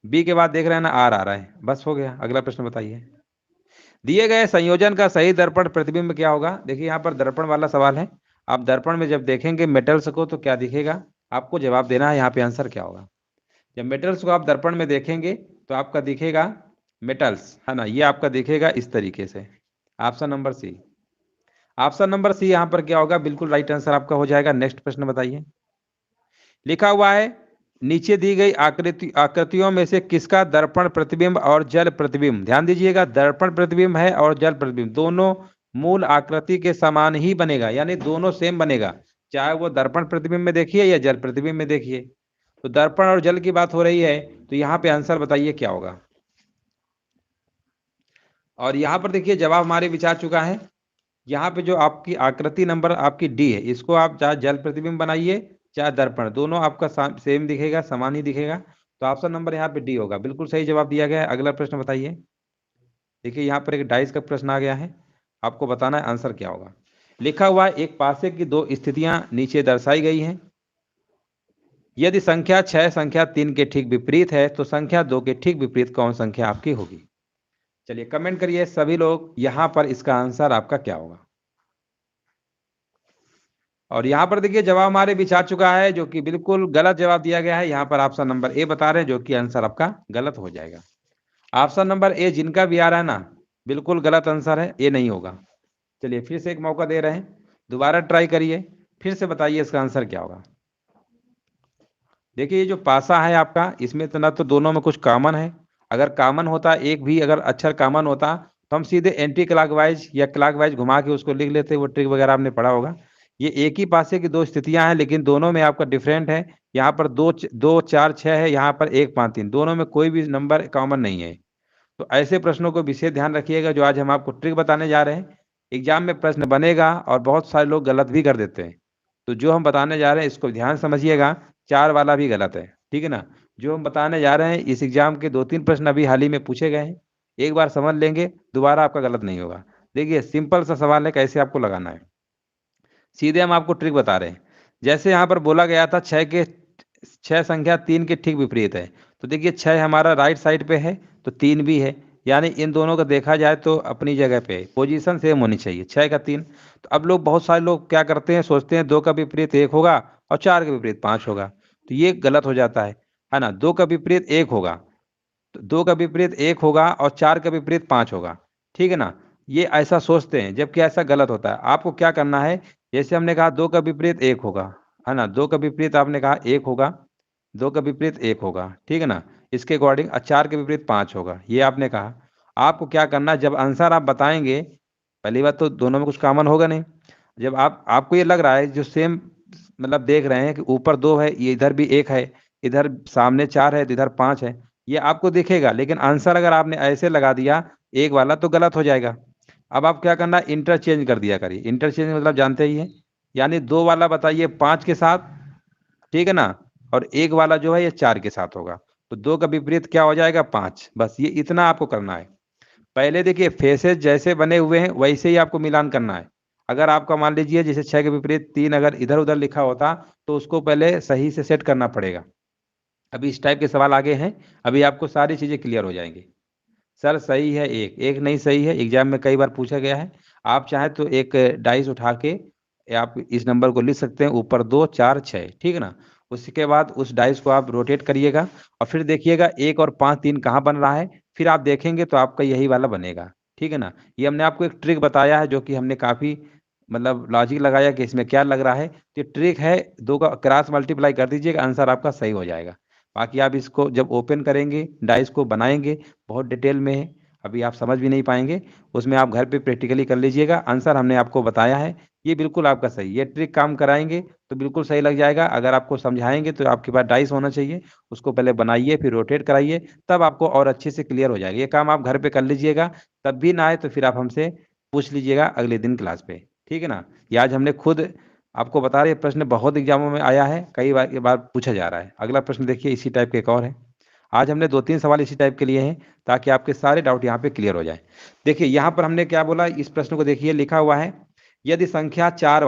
बी के बाद देख रहे हैं ना आर आ रहा है, बस हो गया। अगला प्रश्न बताइए, दिए गए संयोजन का सही दर्पण प्रतिबिंब क्या होगा? देखिए यहाँ पर दर्पण वाला सवाल है। आप दर्पण में जब देखेंगे मेटल्स को तो क्या दिखेगा, आपको जवाब देना है यहाँ पे आंसर क्या होगा। जब मेटल्स को आप दर्पण में देखेंगे तो आपका दिखेगा मेटल्स, है ना, ये आपका दिखेगा इस तरीके से, option number C. Option number C यहाँ पर क्या होगा, बिल्कुल राइट आंसर आपका हो जाएगा। नेक्स्ट प्रश्न बताइए, लिखा हुआ है नीचे दी गई आकृतियों में से किसका दर्पण प्रतिबिंब और जल प्रतिबिंब, ध्यान दीजिएगा, दर्पण प्रतिबिंब है और जल प्रतिबिंब दोनों मूल आकृति के समान ही बनेगा, यानी दोनों सेम बनेगा, चाहे वो दर्पण प्रतिबिंब में देखिए या जल प्रतिबिंब में देखिए। तो दर्पण और जल की बात हो रही है, तो यहाँ पे आंसर बताइए क्या होगा। और यहाँ पर देखिए जवाब हमारे विचार चुका है। यहाँ पे जो आपकी आकृति नंबर आपकी डी है, इसको आप चाहे जल प्रतिबिंब बनाइए चाहे दर्पण, दोनों आपका सेम दिखेगा, समान ही दिखेगा। तो ऑप्शन नंबर यहाँ पे डी होगा, बिल्कुल सही जवाब दिया गया है। अगला प्रश्न बताइए, देखिए यहाँ पर एक डाइस का प्रश्न आ गया है, आपको बताना है आंसर क्या होगा। लिखा हुआ है एक पासे की दो स्थितियां नीचे दर्शाई गई हैं, यदि संख्या 6 संख्या 3 के ठीक विपरीत है तो संख्या 2 के ठीक विपरीत कौन संख्या आपकी होगी? चलिए कमेंट करिए सभी लोग, यहाँ पर इसका आंसर आपका क्या होगा। और यहाँ पर देखिए जवाब हमारे विचार चुका है, जो कि बिल्कुल गलत जवाब दिया गया है। यहाँ पर ऑप्शन नंबर ए बता रहे हैं, जो कि आंसर आपका गलत हो जाएगा। ऑप्शन नंबर ए जिनका भी आ रहा है ना, बिल्कुल गलत आंसर है, ये नहीं होगा। चलिए फिर से एक मौका दे रहे हैं, दोबारा ट्राई करिए, फिर से बताइए इसका आंसर क्या होगा। देखिए ये जो पासा है आपका, इसमें तो ना तो दोनों में कुछ कॉमन है, अगर कॉमन होता एक भी अगर अक्षर कॉमन होता तो हम सीधे एंटी क्लॉकवाइज या क्लॉकवाइज घुमा के उसको लिख लेते हैं। वो ट्रिक वगैरह आपने पढ़ा होगा। ये एक ही पासे की दो स्थितियां हैं, लेकिन दोनों में आपका डिफरेंट है। यहाँ पर दो दो चार छह है, यहाँ पर एक पाँच तीन, दोनों में कोई भी नंबर कॉमन नहीं है। तो ऐसे प्रश्नों को विशेष ध्यान रखिएगा, जो आज हम आपको ट्रिक बताने जा रहे हैं। एग्जाम में प्रश्न बनेगा और बहुत सारे लोग गलत भी कर देते हैं। तो जो हम बताने जा रहे हैं इसको ध्यान समझिएगा। चार वाला भी गलत है, ठीक है ना। जो हम बताने जा रहे हैं, इस एग्जाम के दो तीन प्रश्न अभी हाल ही में पूछे गए हैं। एक बार समझ लेंगे, दोबारा आपका गलत नहीं होगा। देखिए सिंपल सा सवाल है, कैसे आपको लगाना है। सीधे हम आपको ट्रिक बता रहे हैं। जैसे यहाँ पर बोला गया था छह संख्या तीन के ठीक विपरीत है। तो देखिए छह हमारा राइट साइड पे है, तो तीन भी है। यानी इन दोनों को देखा जाए तो अपनी जगह पे है, पोजीशन सेम होनी चाहिए, छह का तीन। तो अब लोग, बहुत सारे लोग क्या करते हैं, सोचते हैं दो का विपरीत एक होगा और चार का विपरीत पांच होगा। तो ये गलत हो जाता है ना। दो का विपरीत एक होगा, तो दो का विपरीत एक होगा और चार का विपरीत पांच होगा, ठीक है ना। ये ऐसा सोचते हैं, जबकि ऐसा गलत होता है। आपको क्या करना है, जैसे हमने कहा दो का विपरीत एक होगा, है ना। दो का विपरीत आपने कहा एक होगा, दो का विपरीत एक होगा, ठीक है ना। इसके अकॉर्डिंग चार के विपरीत पांच होगा, ये आपने कहा। आपको क्या करना है, जब आंसर आप बताएंगे, पहली बात तो दोनों में कुछ कॉमन होगा नहीं। जब आपको ये लग रहा है जो सेम, मतलब देख रहे हैं कि ऊपर दो है, ये इधर भी एक है, इधर सामने चार है, तो इधर पांच है, ये आपको दिखेगा। लेकिन आंसर अगर आपने ऐसे लगा दिया एक वाला, तो गलत हो जाएगा। अब आप क्या करना, इंटरचेंज कर दिया करिए। इंटरचेंज मतलब जानते ही है, यानी दो वाला बताइए पांच के साथ, ठीक है ना। और एक वाला जो है ये चार के साथ होगा। तो दो का विपरीत क्या हो जाएगा, पांच। बस ये इतना आपको करना है। पहले देखिए फेसेस जैसे बने हुए हैं वैसे ही आपको मिलान करना है। अगर आपका मान लीजिए जैसे छह के विपरीत तीन अगर इधर उधर लिखा होता, तो उसको पहले सही से सेट करना पड़ेगा। अभी इस टाइप के सवाल आगे हैं, अभी आपको सारी चीजें क्लियर हो जाएंगी। सर सही है, एक एक नहीं सही है, एग्जाम में कई बार पूछा गया है। आप चाहें तो एक डाइस उठा के आप इस नंबर को लिख सकते हैं, ऊपर दो चार छः, ठीक है ना। उसके बाद उस डाइस को आप रोटेट करिएगा और फिर देखिएगा एक और पाँच तीन कहाँ बन रहा है। फिर आप देखेंगे तो आपका यही वाला बनेगा, ठीक है ना। ये हमने आपको एक ट्रिक बताया है, जो कि हमने काफ़ी मतलब लॉजिक लगाया कि इसमें क्या लग रहा है। तो ये ट्रिक है, दो का क्रॉस मल्टीप्लाई कर दीजिएगा, आंसर आपका सही हो जाएगा। बाकी आप इसको जब ओपन करेंगे, डाइस को बनाएंगे, बहुत डिटेल में है, अभी आप समझ भी नहीं पाएंगे। उसमें आप घर पे प्रैक्टिकली कर लीजिएगा। आंसर हमने आपको बताया है, ये बिल्कुल आपका सही। ये ट्रिक काम कराएंगे तो बिल्कुल सही लग जाएगा। अगर आपको समझाएंगे तो आपके पास डाइस होना चाहिए, उसको पहले बनाइए फिर रोटेट कराइए, तब आपको और अच्छे से क्लियर हो जाएगा। ये काम आप घर पे कर लीजिएगा। तब भी ना आए तो फिर आप हमसे पूछ लीजिएगा अगले दिन क्लास पे, ठीक है ना। ये आज हमने खुद आपको बता रहे, प्रश्न बहुत एग्जामों में आया है, कई बार ये बार पूछा जा रहा है। अगला प्रश्न देखिए, इसी टाइप के एक और है। आज हमने दो तीन सवाल इसी टाइप के लिए हैं, ताकि आपके सारे डाउट यहाँ पे क्लियर हो जाए। देखिए यहाँ पर हमने क्या बोला, इस प्रश्न को देखिए, लिखा हुआ है यदि संख्या चार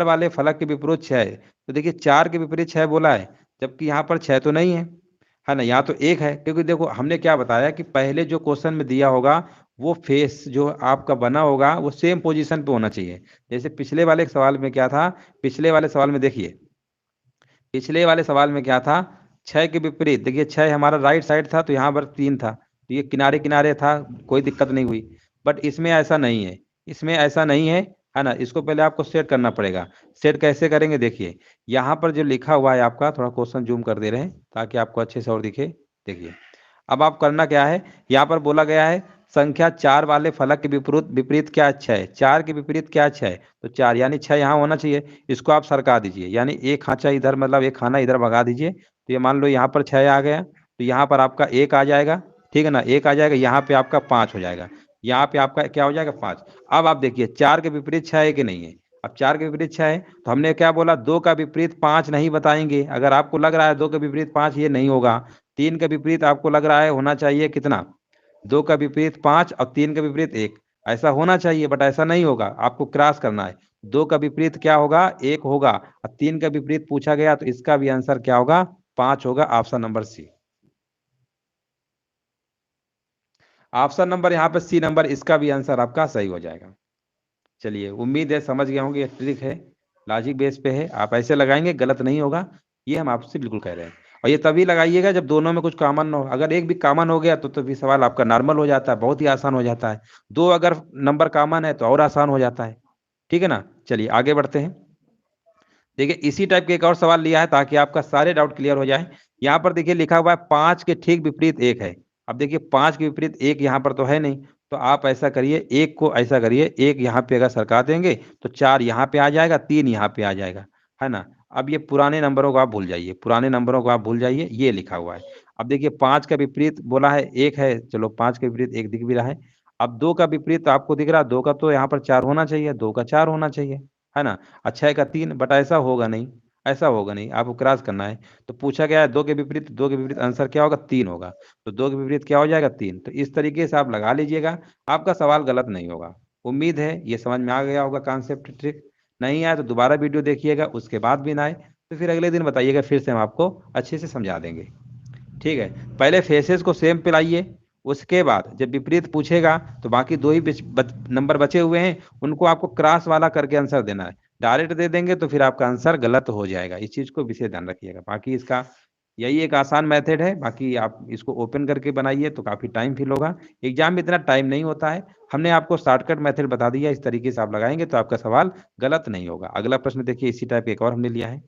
वाले फलक के विपरीत छह है। तो देखिए चार के विपरीत छह बोला है, जबकि यहाँ पर छह तो नहीं है ना। यहाँ तो एक है, क्योंकि देखो हमने क्या बताया कि पहले जो क्वेश्चन में दिया होगा, वो फेस जो आपका बना होगा वो सेम पोजीशन पे होना चाहिए। जैसे पिछले वाले सवाल में क्या था, पिछले वाले सवाल में देखिए, पिछले वाले सवाल में क्या था, छह के विपरीत देखिए, छह हमारा राइट साइड था, तो यहाँ पर तीन था, तो ये किनारे किनारे था, कोई दिक्कत नहीं हुई। बट इसमें ऐसा नहीं है, इसमें ऐसा नहीं है ना। इसको पहले आपको सेट करना पड़ेगा। सेट कैसे करेंगे, देखिए यहाँ पर जो लिखा हुआ है आपका, थोड़ा क्वेश्चन जूम कर दे रहे हैं ताकि आपको अच्छे से और दिखे। देखिए अब आप करना क्या है, यहाँ पर बोला गया है संख्या चार वाले फलक के विपरीत विपरीत क्या छह है, चार के विपरीत क्या छह है, तो चार यानी छह यहाँ होना चाहिए। इसको आप सरका दीजिए, यानी एक खांचा इधर, मतलब एक खाना इधर भगा दीजिए। तो ये मान लो यहाँ पर छह आ गया, तो यहाँ पर आपका एक आ जाएगा, ठीक है ना, एक आ जाएगा। यहाँ पे आपका पाँच हो जाएगा, यहाँ पे आपका क्या हो जाएगा, पाँच। अब आप देखिए चार के विपरीत छह है कि नहीं है। अब चार के विपरीत छह है, तो हमने क्या बोला, दो का विपरीत पाँच नहीं बताएंगे। अगर आपको लग रहा है दो का विपरीत पाँच, ये नहीं होगा। तीन का विपरीत आपको लग रहा है होना चाहिए कितना, दो का विपरीत पांच और तीन का विपरीत एक, ऐसा होना चाहिए, बट ऐसा नहीं होगा। आपको क्रॉस करना है। दो का विपरीत क्या होगा, एक होगा, और तीन का विपरीत पूछा गया, तो इसका भी आंसर क्या होगा, पांच होगा। Option number C, option number यहाँ पे सी नंबर, इसका भी आंसर आपका सही हो जाएगा। चलिए उम्मीद है समझ गए होंगे, ये ट्रिक है, लॉजिक बेस पे है, आप ऐसे लगाएंगे गलत नहीं होगा, ये हम आपसे बिल्कुल कह रहे हैं। और ये तभी लगाइएगा जब दोनों में कुछ कॉमन हो। अगर एक भी कॉमन हो गया तो भी सवाल आपका नॉर्मल हो जाता है, बहुत ही आसान हो जाता है। दो अगर नंबर कॉमन है तो और आसान हो जाता है, ठीक है ना। चलिए आगे बढ़ते हैं। देखिए इसी टाइप के एक और सवाल लिया है, ताकि आपका सारे डाउट क्लियर हो जाए। यहाँ पर देखिए लिखा हुआ है पांच के ठीक विपरीत एक है। अब देखिए पांच के विपरीत एक यहाँ पर तो है नहीं, तो आप ऐसा करिए, एक को ऐसा करिए, एक यहाँ पे अगर सरका देंगे तो 4 यहाँ पे आ जाएगा, 3 यहाँ पे आ जाएगा, है ना। अब ये पुराने नंबरों को आप भूल जाइए, पुराने नंबरों को आप भूल जाइए, ये लिखा हुआ है। अब देखिए 5 का विपरीत बोला है 1 है, चलो 5 के विपरीत 1 दिख भी रहा है। अब 2 का विपरीत आपको दिख रहा है, 2 का तो यहाँ पर 4 होना चाहिए, 2 का 4 होना चाहिए, है ना। 6 का 3, बट ऐसा होगा नहीं, ऐसा होगा नहीं, आपको क्रॉस करना है। तो पूछा गया है 2 के विपरीत, 2 के विपरीत आंसर क्या होगा, 3 होगा। तो 2 के विपरीत क्या हो जाएगा, 3। तो इस तरीके से आप लगा लीजिएगा, आपका सवाल गलत नहीं होगा। उम्मीद है ये समझ में आ गया होगा कॉन्सेप्ट, ट्रिक। नहीं आया तो दोबारा वीडियो देखिएगा, उसके बाद भी ना आए तो फिर अगले दिन बताइएगा, फिर से हम आपको अच्छे से समझा देंगे। ठीक है, पहले फेसेस को सेम पे लाइए, उसके बाद जब विपरीत पूछेगा तो बाकी 2 ही नंबर बचे हुए हैं, उनको आपको क्रॉस वाला करके आंसर देना है। डायरेक्ट दे देंगे तो फिर आपका आंसर गलत हो जाएगा, इस चीज को विशेष ध्यान रखिएगा। बाकी इसका यही एक आसान मेथड है, बाकी आप इसको ओपन करके बनाइए तो काफी टाइम फिल होगा। एग्जाम में इतना टाइम नहीं होता है, हमने आपको शॉर्टकट मेथड बता दिया, इस तरीके से आप लगाएंगे तो आपका सवाल गलत नहीं होगा। अगला प्रश्न देखिए, इसी टाइप एक और हमने लिया है,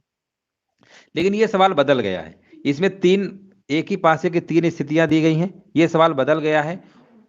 लेकिन ये सवाल बदल गया है। इसमें तीन एक ही पासे की 3 स्थितियां दी गई हैं, ये सवाल बदल गया है।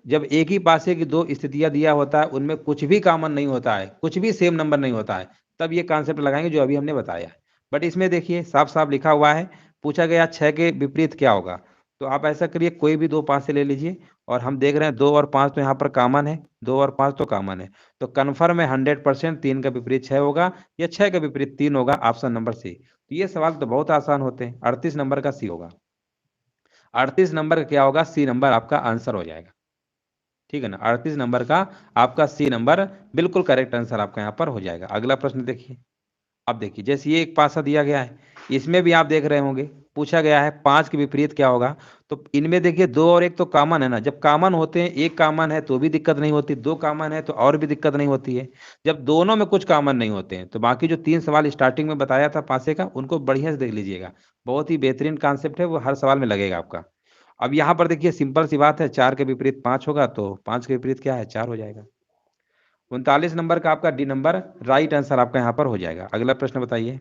जब एक ही पासे की 2 स्थितियां दिया होता है, उनमें कुछ भी कॉमन नहीं होता है, कुछ भी सेम नंबर नहीं होता है, तब ये कॉन्सेप्ट लगाएंगे जो अभी हमने बताया है। बट इसमें देखिए साफ साफ लिखा हुआ है, पूछा गया 6 के विपरीत क्या होगा। तो आप ऐसा करिए, कोई भी 2 पासे ले लीजिए, और हम देख रहे हैं 2 और 5 तो यहाँ पर कॉमन है, 2 और 5 तो कॉमन है। तो कन्फर्म है 100% 3 का विपरीत 6 होगा, या 6 का विपरीत 3 होगा, ऑप्शन नंबर सी। तो ये सवाल तो बहुत आसान होते हैं, 38 नंबर का सी होगा। 38 नंबर का क्या होगा, सी नंबर आपका आंसर हो जाएगा। ठीक है ना, 38 नंबर का आपका सी नंबर बिल्कुल करेक्ट आंसर आपका यहाँ पर हो जाएगा। अगला प्रश्न देखिए। अब देखिए, जैसे ये एक पासा दिया गया है, इसमें भी आप देख रहे होंगे, पूछा गया है 5 के विपरीत क्या होगा। तो इनमें देखिए 2 और 1 तो कॉमन है ना, जब कॉमन होते हैं, एक कॉमन है तो भी दिक्कत नहीं होती, 2 कॉमन है तो और भी दिक्कत नहीं होती है। जब दोनों में कुछ कॉमन नहीं होते हैं, तो बाकी जो 3 सवाल स्टार्टिंग में बताया था पासे का, उनको बढ़िया से देख लीजिएगा, बहुत ही बेहतरीन कॉन्सेप्ट है, वो हर सवाल में लगेगा आपका। अब यहाँ पर देखिए सिंपल सी बात है, 4 के विपरीत 5 होगा, तो 5 के विपरीत क्या है, 4 हो जाएगा। 39 नंबर का आपका डी नंबर राइट आंसर आपका यहाँ पर हो जाएगा। अगला प्रश्न बताइए।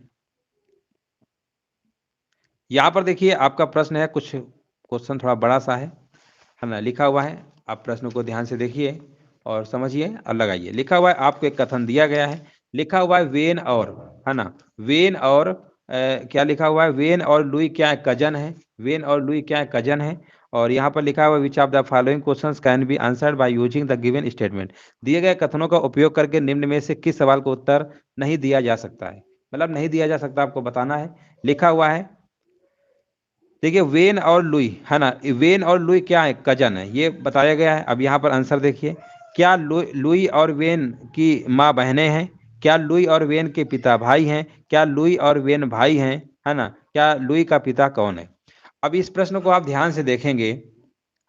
यहाँ पर देखिए आपका प्रश्न है, कुछ क्वेश्चन थोड़ा बड़ा सा है ना, लिखा हुआ है, आप प्रश्न को ध्यान से देखिए और समझिए और लगाइए। लिखा हुआ है, आपको एक कथन दिया गया है, लिखा हुआ है वेन और, है ना, वेन और क्या लिखा हुआ है, वेन और लुई क्या है, कजन है। वेन और लुई क्या है, कजन है। और यहाँ पर लिखा हुआ है, which of the following questions can be answered by using the given statement. दिए गए कथनों का उपयोग करके निम्न में से किस सवाल का उत्तर नहीं दिया जा सकता है, मतलब नहीं दिया जा सकता, आपको बताना है। लिखा हुआ है, देखिए वेन और लुई, है ना, वेन और लुई क्या है, कजन है, ये बताया गया है। अब यहाँ पर आंसर देखिए, क्या लुई और वेन की माँ बहनें हैं, क्या लुई और वेन के पिता भाई हैं, क्या लुई और वेन भाई हैं, है ना, क्या लुई का पिता कौन है। अब इस प्रश्न को आप ध्यान से देखेंगे,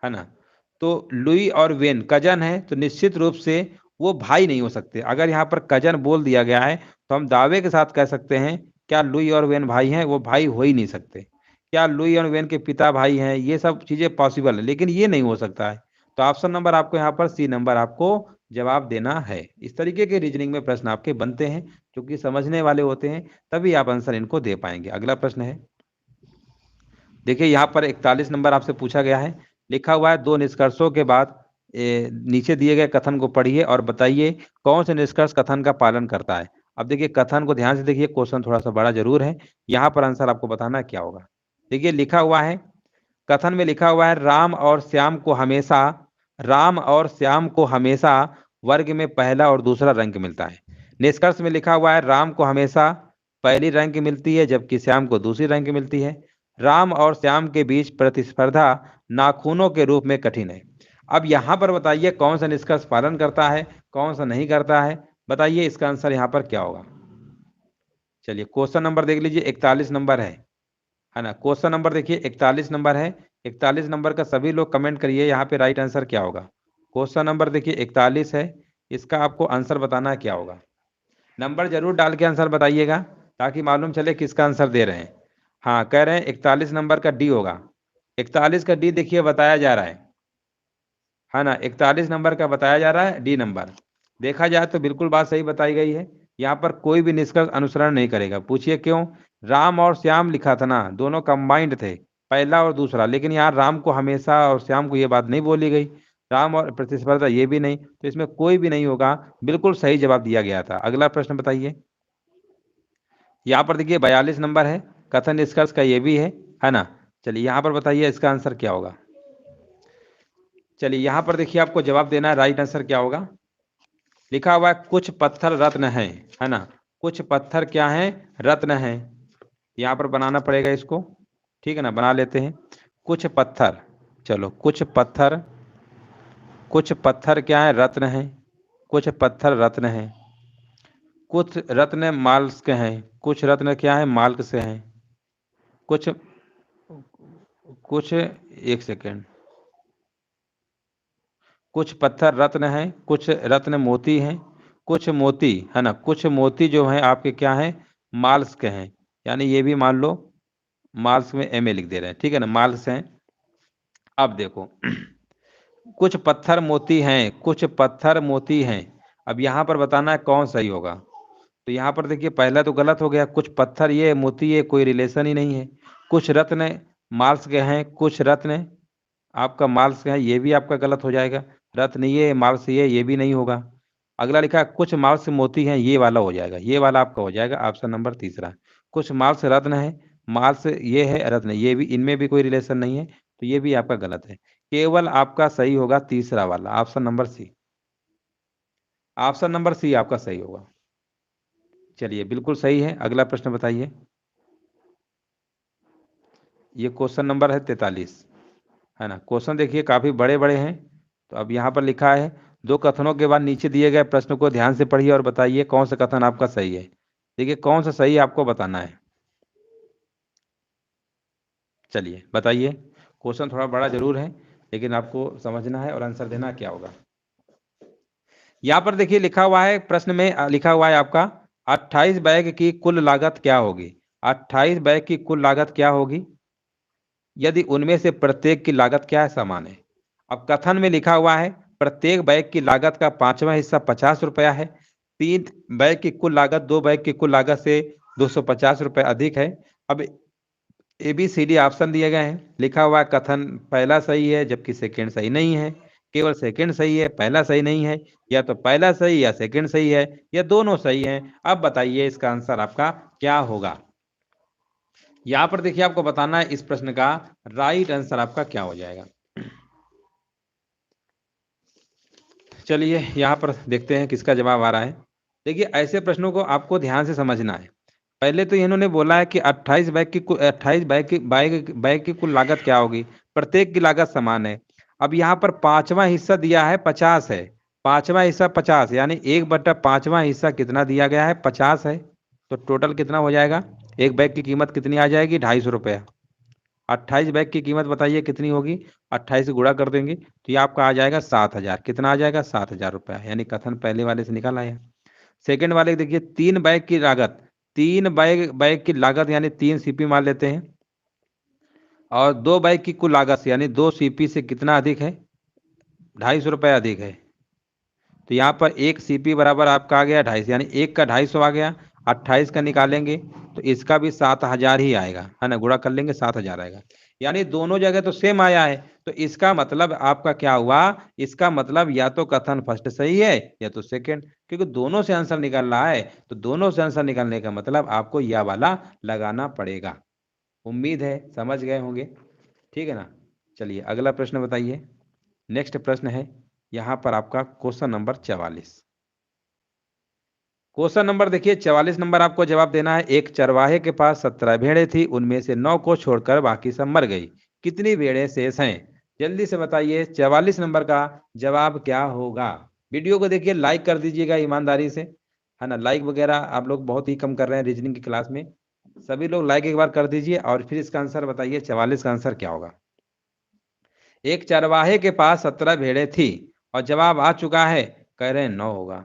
है ना, तो लुई और वेन कजन है, तो निश्चित रूप से वो भाई नहीं हो सकते। अगर यहाँ पर कजन बोल दिया गया है, तो हम दावे के साथ कह सकते हैं, क्या लुई और वेन भाई हैं, वो भाई हो ही नहीं सकते। क्या लुई और वेन के पिता भाई हैं, ये सब चीजें पॉसिबल है, लेकिन ये नहीं हो सकता है। तो ऑप्शन नंबर आपको यहाँ पर सी नंबर आपको जवाब देना है। इस तरीके के रीजनिंग में प्रश्न आपके बनते हैं, जो कि समझने वाले होते हैं, तभी आप आंसर इनको दे पाएंगे। अगला प्रश्न है, देखिए यहाँ पर 41 नंबर आपसे पूछा गया है, लिखा हुआ है, 2 निष्कर्षों के बाद नीचे दिए गए कथन को पढ़िए और बताइए कौन से निष्कर्ष कथन का पालन करता है। अब देखिए कथन को ध्यान से देखिए, क्वेश्चन थोड़ा सा बड़ा जरूर है, यहाँ पर आंसर आपको बताना है क्या होगा। देखिए लिखा हुआ है, कथन में लिखा हुआ है, राम और श्याम को हमेशा वर्ग में पहला और दूसरा रैंक मिलता है। निष्कर्ष में लिखा हुआ है, राम को हमेशा पहली रैंक मिलती है, जबकि श्याम को दूसरी रैंक मिलती है। राम और श्याम के बीच प्रतिस्पर्धा नाखूनों के रूप में कठिन है। अब यहाँ पर बताइए कौन सा निष्कर्ष पालन करता है, कौन सा नहीं करता है, बताइए इसका आंसर यहाँ पर क्या होगा। चलिए क्वेश्चन नंबर देख लीजिए, 41 नंबर है ना, क्वेश्चन नंबर देखिए 41 नंबर है। 41 नंबर का सभी लोग कमेंट करिए, यहाँ पे राइट आंसर क्या होगा। क्वेश्चन नंबर देखिए 41 है, इसका आपको आंसर बताना है क्या होगा। नंबर जरूर डाल के आंसर बताइएगा, ताकि मालूम चले किसका आंसर दे रहे हैं। हाँ, कह रहे हैं 41 नंबर का डी होगा। 41 का डी देखिए बताया जा रहा है ना, 41 नंबर का बताया जा रहा है डी नंबर। देखा जाए तो बिल्कुल बात सही बताई गई है, यहाँ पर कोई भी निष्कर्ष अनुसरण नहीं करेगा। पूछिए क्यों, राम और श्याम लिखा था ना, दोनों कंबाइंड थे, पहला और दूसरा, लेकिन यहाँ राम को हमेशा और श्याम को ये बात नहीं बोली गई। राम और प्रतिस्पर्धा ये भी नहीं, तो इसमें कोई भी नहीं होगा, बिल्कुल सही जवाब दिया गया था। अगला प्रश्न बताइए। यहाँ पर देखिए 42 नंबर है, कथन निष्कर्ष का ये भी है ना। चलिए यहाँ पर बताइए इसका आंसर क्या होगा। चलिए यहाँ पर देखिए आपको जवाब देना है, राइट आंसर क्या होगा। लिखा हुआ है कुछ पत्थर रत्न है ना। कुछ पत्थर क्या है, रत्न है। यहाँ पर बनाना पड़ेगा इसको, ठीक है ना, बना लेते हैं। कुछ पत्थर, चलो कुछ पत्थर क्या है, रत्न है। कुछ पत्थर रत्न है, कुछ रत्न माल्स के हैं, कुछ रत्न क्या है, माल्क से हैं। कुछ कुछ एक सेकेंड, कुछ पत्थर रत्न हैं, कुछ रत्न मोती हैं। कुछ मोती है ना, कुछ मोती जो हैं आपके क्या हैं, माल्स के हैं। यानी ये भी मान लो माल्स में एम ए लिख दे रहे हैं, ठीक है ना, माल्स हैं। अब देखो कुछ पत्थर मोती हैं, कुछ पत्थर मोती हैं। अब यहाँ पर बताना है कौन सही होगा। तो यहाँ पर देखिए पहला तो गलत हो गया, कुछ पत्थर ये मोती ये कोई रिलेशन ही नहीं है। कुछ रत्न माल्स के हैं, कुछ रत्न आपका माल्स के हैं, ये भी आपका गलत हो जाएगा। रत्न ये माल्स ये भी नहीं होगा। अगला लिखा है कुछ माल्स मोती हैं, ये वाला हो जाएगा, ये वाला आपका हो जाएगा ऑप्शन नंबर तीसरा। कुछ माल्स रत्न है, माल्स ये है रत्न, ये भी, इनमें भी कोई रिलेशन नहीं है, तो ये भी आपका गलत है। केवल आपका सही होगा तीसरा वाला, option number C. Option number C आपका सही होगा। चलिए बिल्कुल सही है। अगला प्रश्न बताइए। ये क्वेश्चन नंबर है 43, है ना। क्वेश्चन देखिए काफी बड़े बड़े हैं। तो अब यहाँ पर लिखा है दो कथनों के बाद नीचे दिए गए प्रश्न को ध्यान से पढ़िए और बताइए कौन सा कथन आपका सही है। देखिए कौन सा सही आपको बताना है। चलिए बताइए। क्वेश्चन थोड़ा बड़ा जरूर है, लेकिन आपको समझना है और आंसर देना क्या होगा। यहाँ पर देखिए लिखा हुआ है, प्रश्न में लिखा हुआ है आपका 28 बैग की कुल लागत क्या होगी। 28 बैग की कुल लागत क्या होगी यदि उनमें से प्रत्येक की लागत क्या है, समान है। अब कथन में लिखा हुआ है प्रत्येक बैग की लागत का पांचवा हिस्सा 50 रुपया है। 3 बैग की कुल लागत 2 बैग की कुल लागत से 250 रुपये अधिक है। अब A B C D option दिए गए हैं। लिखा हुआ है कथन पहला सही है जबकि सेकंड सही नहीं है। केवल सेकंड सही है, पहला सही नहीं है। या तो पहला सही या सेकंड सही है, या दोनों सही है। अब बताइए इसका आंसर आपका क्या होगा। यहाँ पर देखिए आपको बताना है इस प्रश्न का राइट आंसर आपका क्या हो जाएगा। चलिए यहाँ पर देखते हैं किसका जवाब आ रहा है। देखिए ऐसे प्रश्नों को आपको ध्यान से समझना है। पहले तो इन्होंने बोला है कि 28 बैग की कुल लागत क्या होगी, प्रत्येक की लागत समान है। अब यहाँ पर पांचवा हिस्सा दिया है 50 है। पांचवा हिस्सा 50 यानी 1/5वां हिस्सा कितना दिया गया है, 50 है। तो टोटल कितना हो जाएगा, एक बैग की कीमत कितनी आ जाएगी, 250 रुपया। 28 बैग की कीमत बताइए कितनी होगी, 28 से गुणा कर देंगे तो ये आपका आ जाएगा 7,000। कितना आ जाएगा, 7,000 रुपया। यानी कथन पहले वाले से निकल आया। सेकंड वाले देखिए 3 बैग की लागत, 3 बैग की लागत यानी 3 सीपी मान लेते हैं। और 2 बैग की कुल लागत यानी 2 सीपी से कितना अधिक है, 250 रुपये अधिक है। तो यहाँ पर 1 सीपी बराबर आपका आ गया 250, यानी एक का 250 आ गया। 28 का निकालेंगे तो इसका भी 7,000 ही आएगा, है ना, गुणा कर लेंगे 7,000 आएगा। यानी दोनों जगह तो सेम आया है। तो इसका मतलब आपका क्या हुआ, इसका मतलब या तो कथन फर्स्ट सही है या तो सेकंड, क्योंकि दोनों से आंसर निकल रहा है। तो दोनों से आंसर निकलने का मतलब आपको यह वाला लगाना पड़ेगा। उम्मीद है समझ गए होंगे, ठीक है ना। चलिए अगला प्रश्न बताइए। नेक्स्ट प्रश्न है यहाँ पर आपका क्वेश्चन नंबर 44। क्वेश्चन नंबर देखिए 44 नंबर आपको जवाब देना है। एक चरवाहे के पास 17 भेड़ें थी, उनमें से 9 को छोड़कर बाकी सब मर गई, कितनी भेड़ें शेष हैं। जल्दी से बताइए 44 नंबर का जवाब क्या होगा। वीडियो को देखिए लाइक कर दीजिएगा ईमानदारी से, है ना। लाइक वगैरह आप लोग बहुत ही कम कर रहे हैं रीजनिंग की क्लास में। सभी लोग लाइक एक बार कर दीजिए और फिर इसका आंसर बताइए 44 का आंसर क्या होगा। एक चरवाहे के पास 17 भेड़ें थी और जवाब आ चुका है, कह रहे हैं 9 होगा।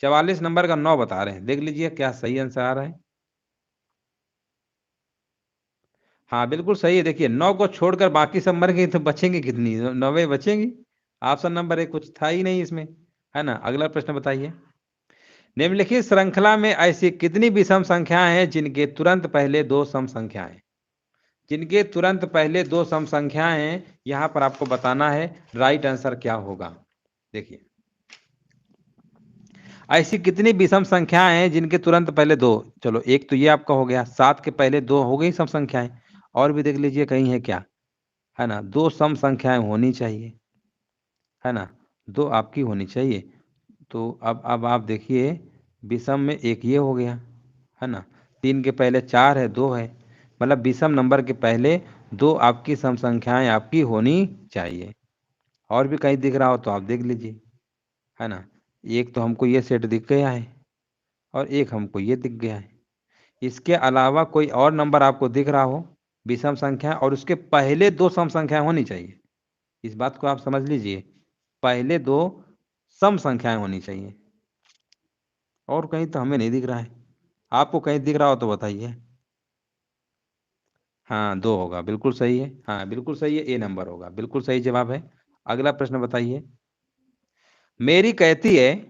44 नंबर का 9 बता रहे हैं, देख लीजिए क्या सही आंसर आ रहा है। हाँ बिल्कुल सही है। देखिए 9 को छोड़कर बाकी सब मर गई तो बचेंगे कितनी, 9 बचेंगी। ऑप्शन नंबर 1 कुछ था ही नहीं इसमें, है ना। अगला प्रश्न बताइए। निम्नलिखित श्रृंखला में ऐसी कितनी विषम संख्याएं हैं जिनके तुरंत पहले दो सम संख्याएं। जिनके तुरंत पहले दो सम संख्याएं हैं, यहां पर आपको बताना है राइट आंसर क्या होगा। देखिए, ऐसी कितनी विषम संख्याएं हैं जिनके तुरंत पहले दो, चलो एक तो ये आपका हो गया, 7 के पहले दो हो गई सम संख्याएं। और भी देख लीजिए कहीं है क्या, है ना, दो सम संख्याएं होनी चाहिए, है ना, दो आपकी होनी चाहिए। तो अब आप देखिए, विषम में एक ये हो गया, है ना, 3 के पहले 4 है, 2 है, मतलब विषम नंबर के पहले दो आपकी सम संख्याएं आपकी होनी चाहिए। और भी कहीं दिख रहा हो तो आप देख लीजिए, है ना, एक तो हमको ये सेट दिख गया है और एक हमको ये दिख गया है। इसके अलावा कोई और नंबर आपको दिख रहा हो विषम संख्या और उसके पहले दो सम संख्याएं होनी चाहिए, इस बात को आप समझ लीजिए, पहले दो सम संख्याएं होनी चाहिए। और कहीं तो हमें नहीं दिख रहा है, आपको कहीं दिख रहा हो तो बताइए। हाँ, दो होगा, बिल्कुल सही है, हाँ बिल्कुल सही है, ए नंबर होगा, बिल्कुल सही जवाब है। अगला प्रश्न बताइए। मेरी कहती है,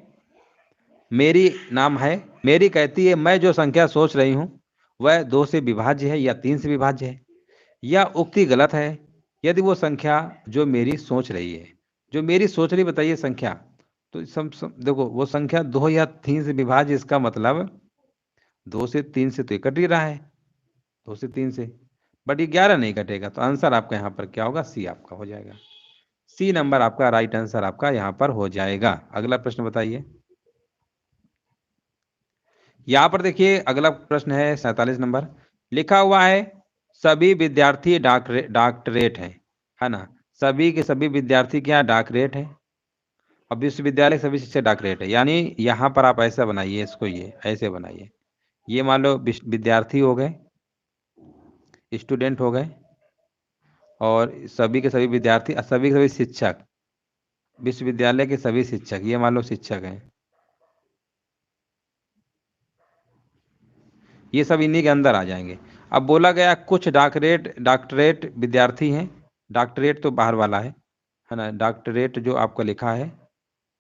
मेरी नाम है, मेरी कहती है मैं जो संख्या सोच रही हूँ वह दो से विभाज्य है या तीन से विभाज्य है। यह उक्ति गलत है यदि वो संख्या जो मेरी सोच रही है, जो मेरी सोच रही बताइए संख्या, तो देखो वो संख्या दो या तीन से विभाज्य, इसका मतलब दो से तीन से तो ये कट ही रहा है, दो से तीन से, बट ये 11 नहीं कटेगा, तो आंसर आपका यहाँ पर क्या होगा, सी आपका हो जाएगा। सी नंबर आपका राइट आंसर आपका यहाँ पर हो जाएगा। अगला प्रश्न बताइए। यहाँ पर देखिए अगला प्रश्न है 47 नंबर, लिखा हुआ है सभी विद्यार्थी डॉक्टरेट है ना, सभी के सभी विद्यार्थी क्या डॉक्टरेट है, अब विश्वविद्यालय के सभी शिक्षक डॉक्टरेट है, यानी यहाँ पर आप ऐसा बनाइए इसको, ये ऐसे बनाइए, ये मान लो विद्यार्थी हो गए, स्टूडेंट हो गए, और सभी के सभी विद्यार्थी, सभी के सभी शिक्षक, विश्वविद्यालय के सभी शिक्षक, ये मान लो शिक्षक हैं, ये सब इन्हीं के अंदर आ जाएंगे। अब बोला गया कुछ डॉक्टरेट डॉक्टरेट विद्यार्थी हैं, डॉक्टरेट तो बाहर वाला है ना, डॉक्टरेट जो आपका लिखा है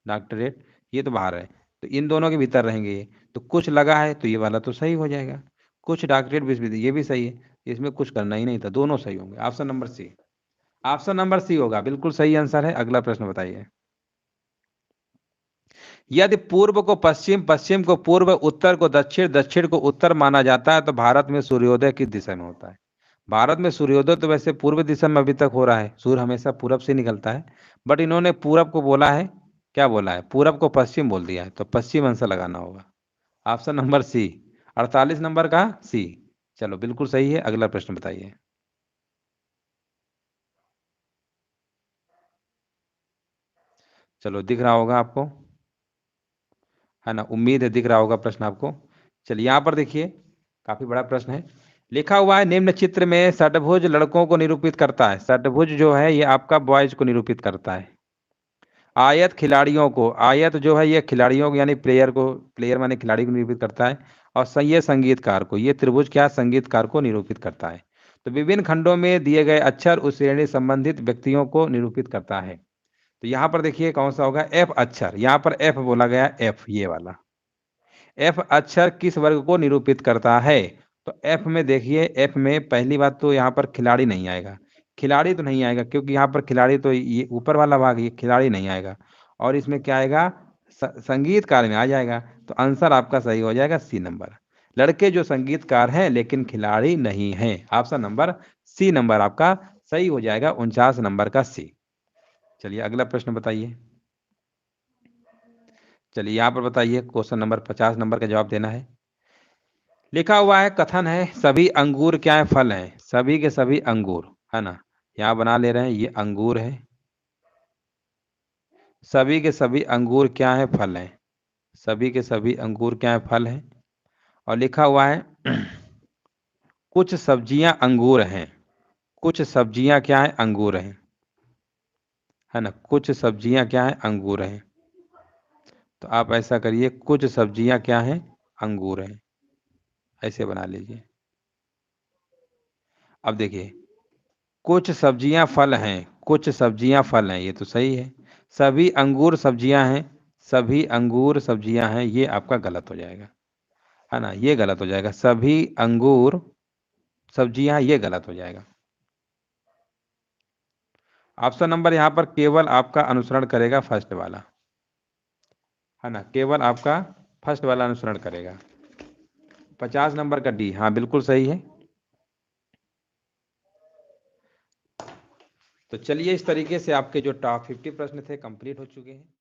डॉक्टरेट, ये तो बाहर है, तो इन दोनों के भीतर रहेंगे ये, तो कुछ लगा है तो ये वाला तो सही हो जाएगा, कुछ डॉक्टरेट विश्वविद्यालय, ये भी सही है, इसमें कुछ करना ही नहीं था, दोनों सही होंगे, option number C, option number C होगा, बिल्कुल सही आंसर है। अगला प्रश्न बताइए। यदि पूर्व को पश्चिम, पश्चिम को पूर्व, उत्तर को दक्षिण, दक्षिण को उत्तर माना जाता है तो भारत में सूर्योदय किस दिशा में होता है। भारत में सूर्योदय तो वैसे पूर्व दिशा में अभी तक हो रहा है, सूर्य हमेशा पूरब से निकलता है, बट इन्होंने पूरब को बोला है, क्या बोला है, पूरब को पश्चिम बोल दिया है, तो पश्चिम आंसर लगाना होगा, ऑप्शन नंबर सी, 48 नंबर का सी। चलो बिल्कुल सही है। अगला प्रश्न बताइए। चलो दिख रहा होगा आपको, है ना, उम्मीद है दिख रहा होगा प्रश्न आपको। चलिए यहाँ पर देखिए, काफी बड़ा प्रश्न है, लिखा हुआ है निम्न चित्र में षटभुज लड़कों को निरूपित करता है, षटभुज जो है ये आपका बॉयज को निरूपित करता है, आयत खिलाड़ियों को, आयत जो है ये खिलाड़ियों को यानी प्लेयर को, प्लेयर माने खिलाड़ी को निरूपित करता है, और ये संगीतकार को, ये त्रिभुज क्या संगीतकार को निरूपित करता है। तो विभिन्न खंडों में दिए गए अक्षर उस श्रेणी संबंधित व्यक्तियों को निरूपित करता है। तो यहाँ पर देखिए कौन सा होगा, एफ अक्षर, यहाँ पर एफ बोला गया, एफ ये वाला, एफ अक्षर किस वर्ग को निरूपित करता है। तो एफ में देखिए, एफ में पहली बात तो यहाँ पर खिलाड़ी नहीं आएगा, खिलाड़ी तो नहीं आएगा क्योंकि यहाँ पर खिलाड़ी तो ये ऊपर वाला भाग, ये खिलाड़ी नहीं आएगा, और इसमें क्या आएगा, संगीतकार में आ जाएगा, तो आंसर आपका सही हो जाएगा सी नंबर, लड़के जो संगीतकार हैं लेकिन खिलाड़ी नहीं हैं, ऑप्शन नंबर सी नंबर आपका सही हो जाएगा, 49 नंबर का सी। चलिए अगला प्रश्न बताइए। चलिए यहाँ पर बताइए, क्वेश्चन नंबर 50 नंबर का जवाब देना है। लिखा हुआ है, कथन है सभी अंगूर क्या है, फल हैं, सभी के सभी अंगूर, है ना, यहाँ बना ले रहे हैं, ये अंगूर है, सभी के सभी अंगूर क्या है, फल हैं, सभी के सभी अंगूर क्या है, फल हैं, और लिखा हुआ है कुछ सब्जियां अंगूर हैं, कुछ सब्जियां क्या है, अंगूर हैं, है ना, कुछ सब्जियां क्या है, अंगूर हैं, तो आप ऐसा करिए, कुछ सब्जियां क्या हैं, अंगूर हैं, ऐसे बना लीजिए। अब देखिए, कुछ सब्जियां फल हैं, कुछ सब्जियां फल हैं, ये तो सही है, सभी अंगूर सब्जियां हैं, सभी अंगूर सब्जियां हैं, ये आपका गलत हो जाएगा, है ना, ये गलत हो जाएगा, सभी अंगूर सब्जियां, ये गलत हो जाएगा। ऑप्शन नंबर यहाँ पर केवल आपका अनुसरण करेगा फर्स्ट वाला, है ना, केवल आपका फर्स्ट वाला अनुसरण करेगा। 50 नंबर का डी, हाँ बिल्कुल सही है। तो चलिए, इस तरीके से आपके जो टॉप 50 प्रश्न थे कंप्लीट हो चुके हैं।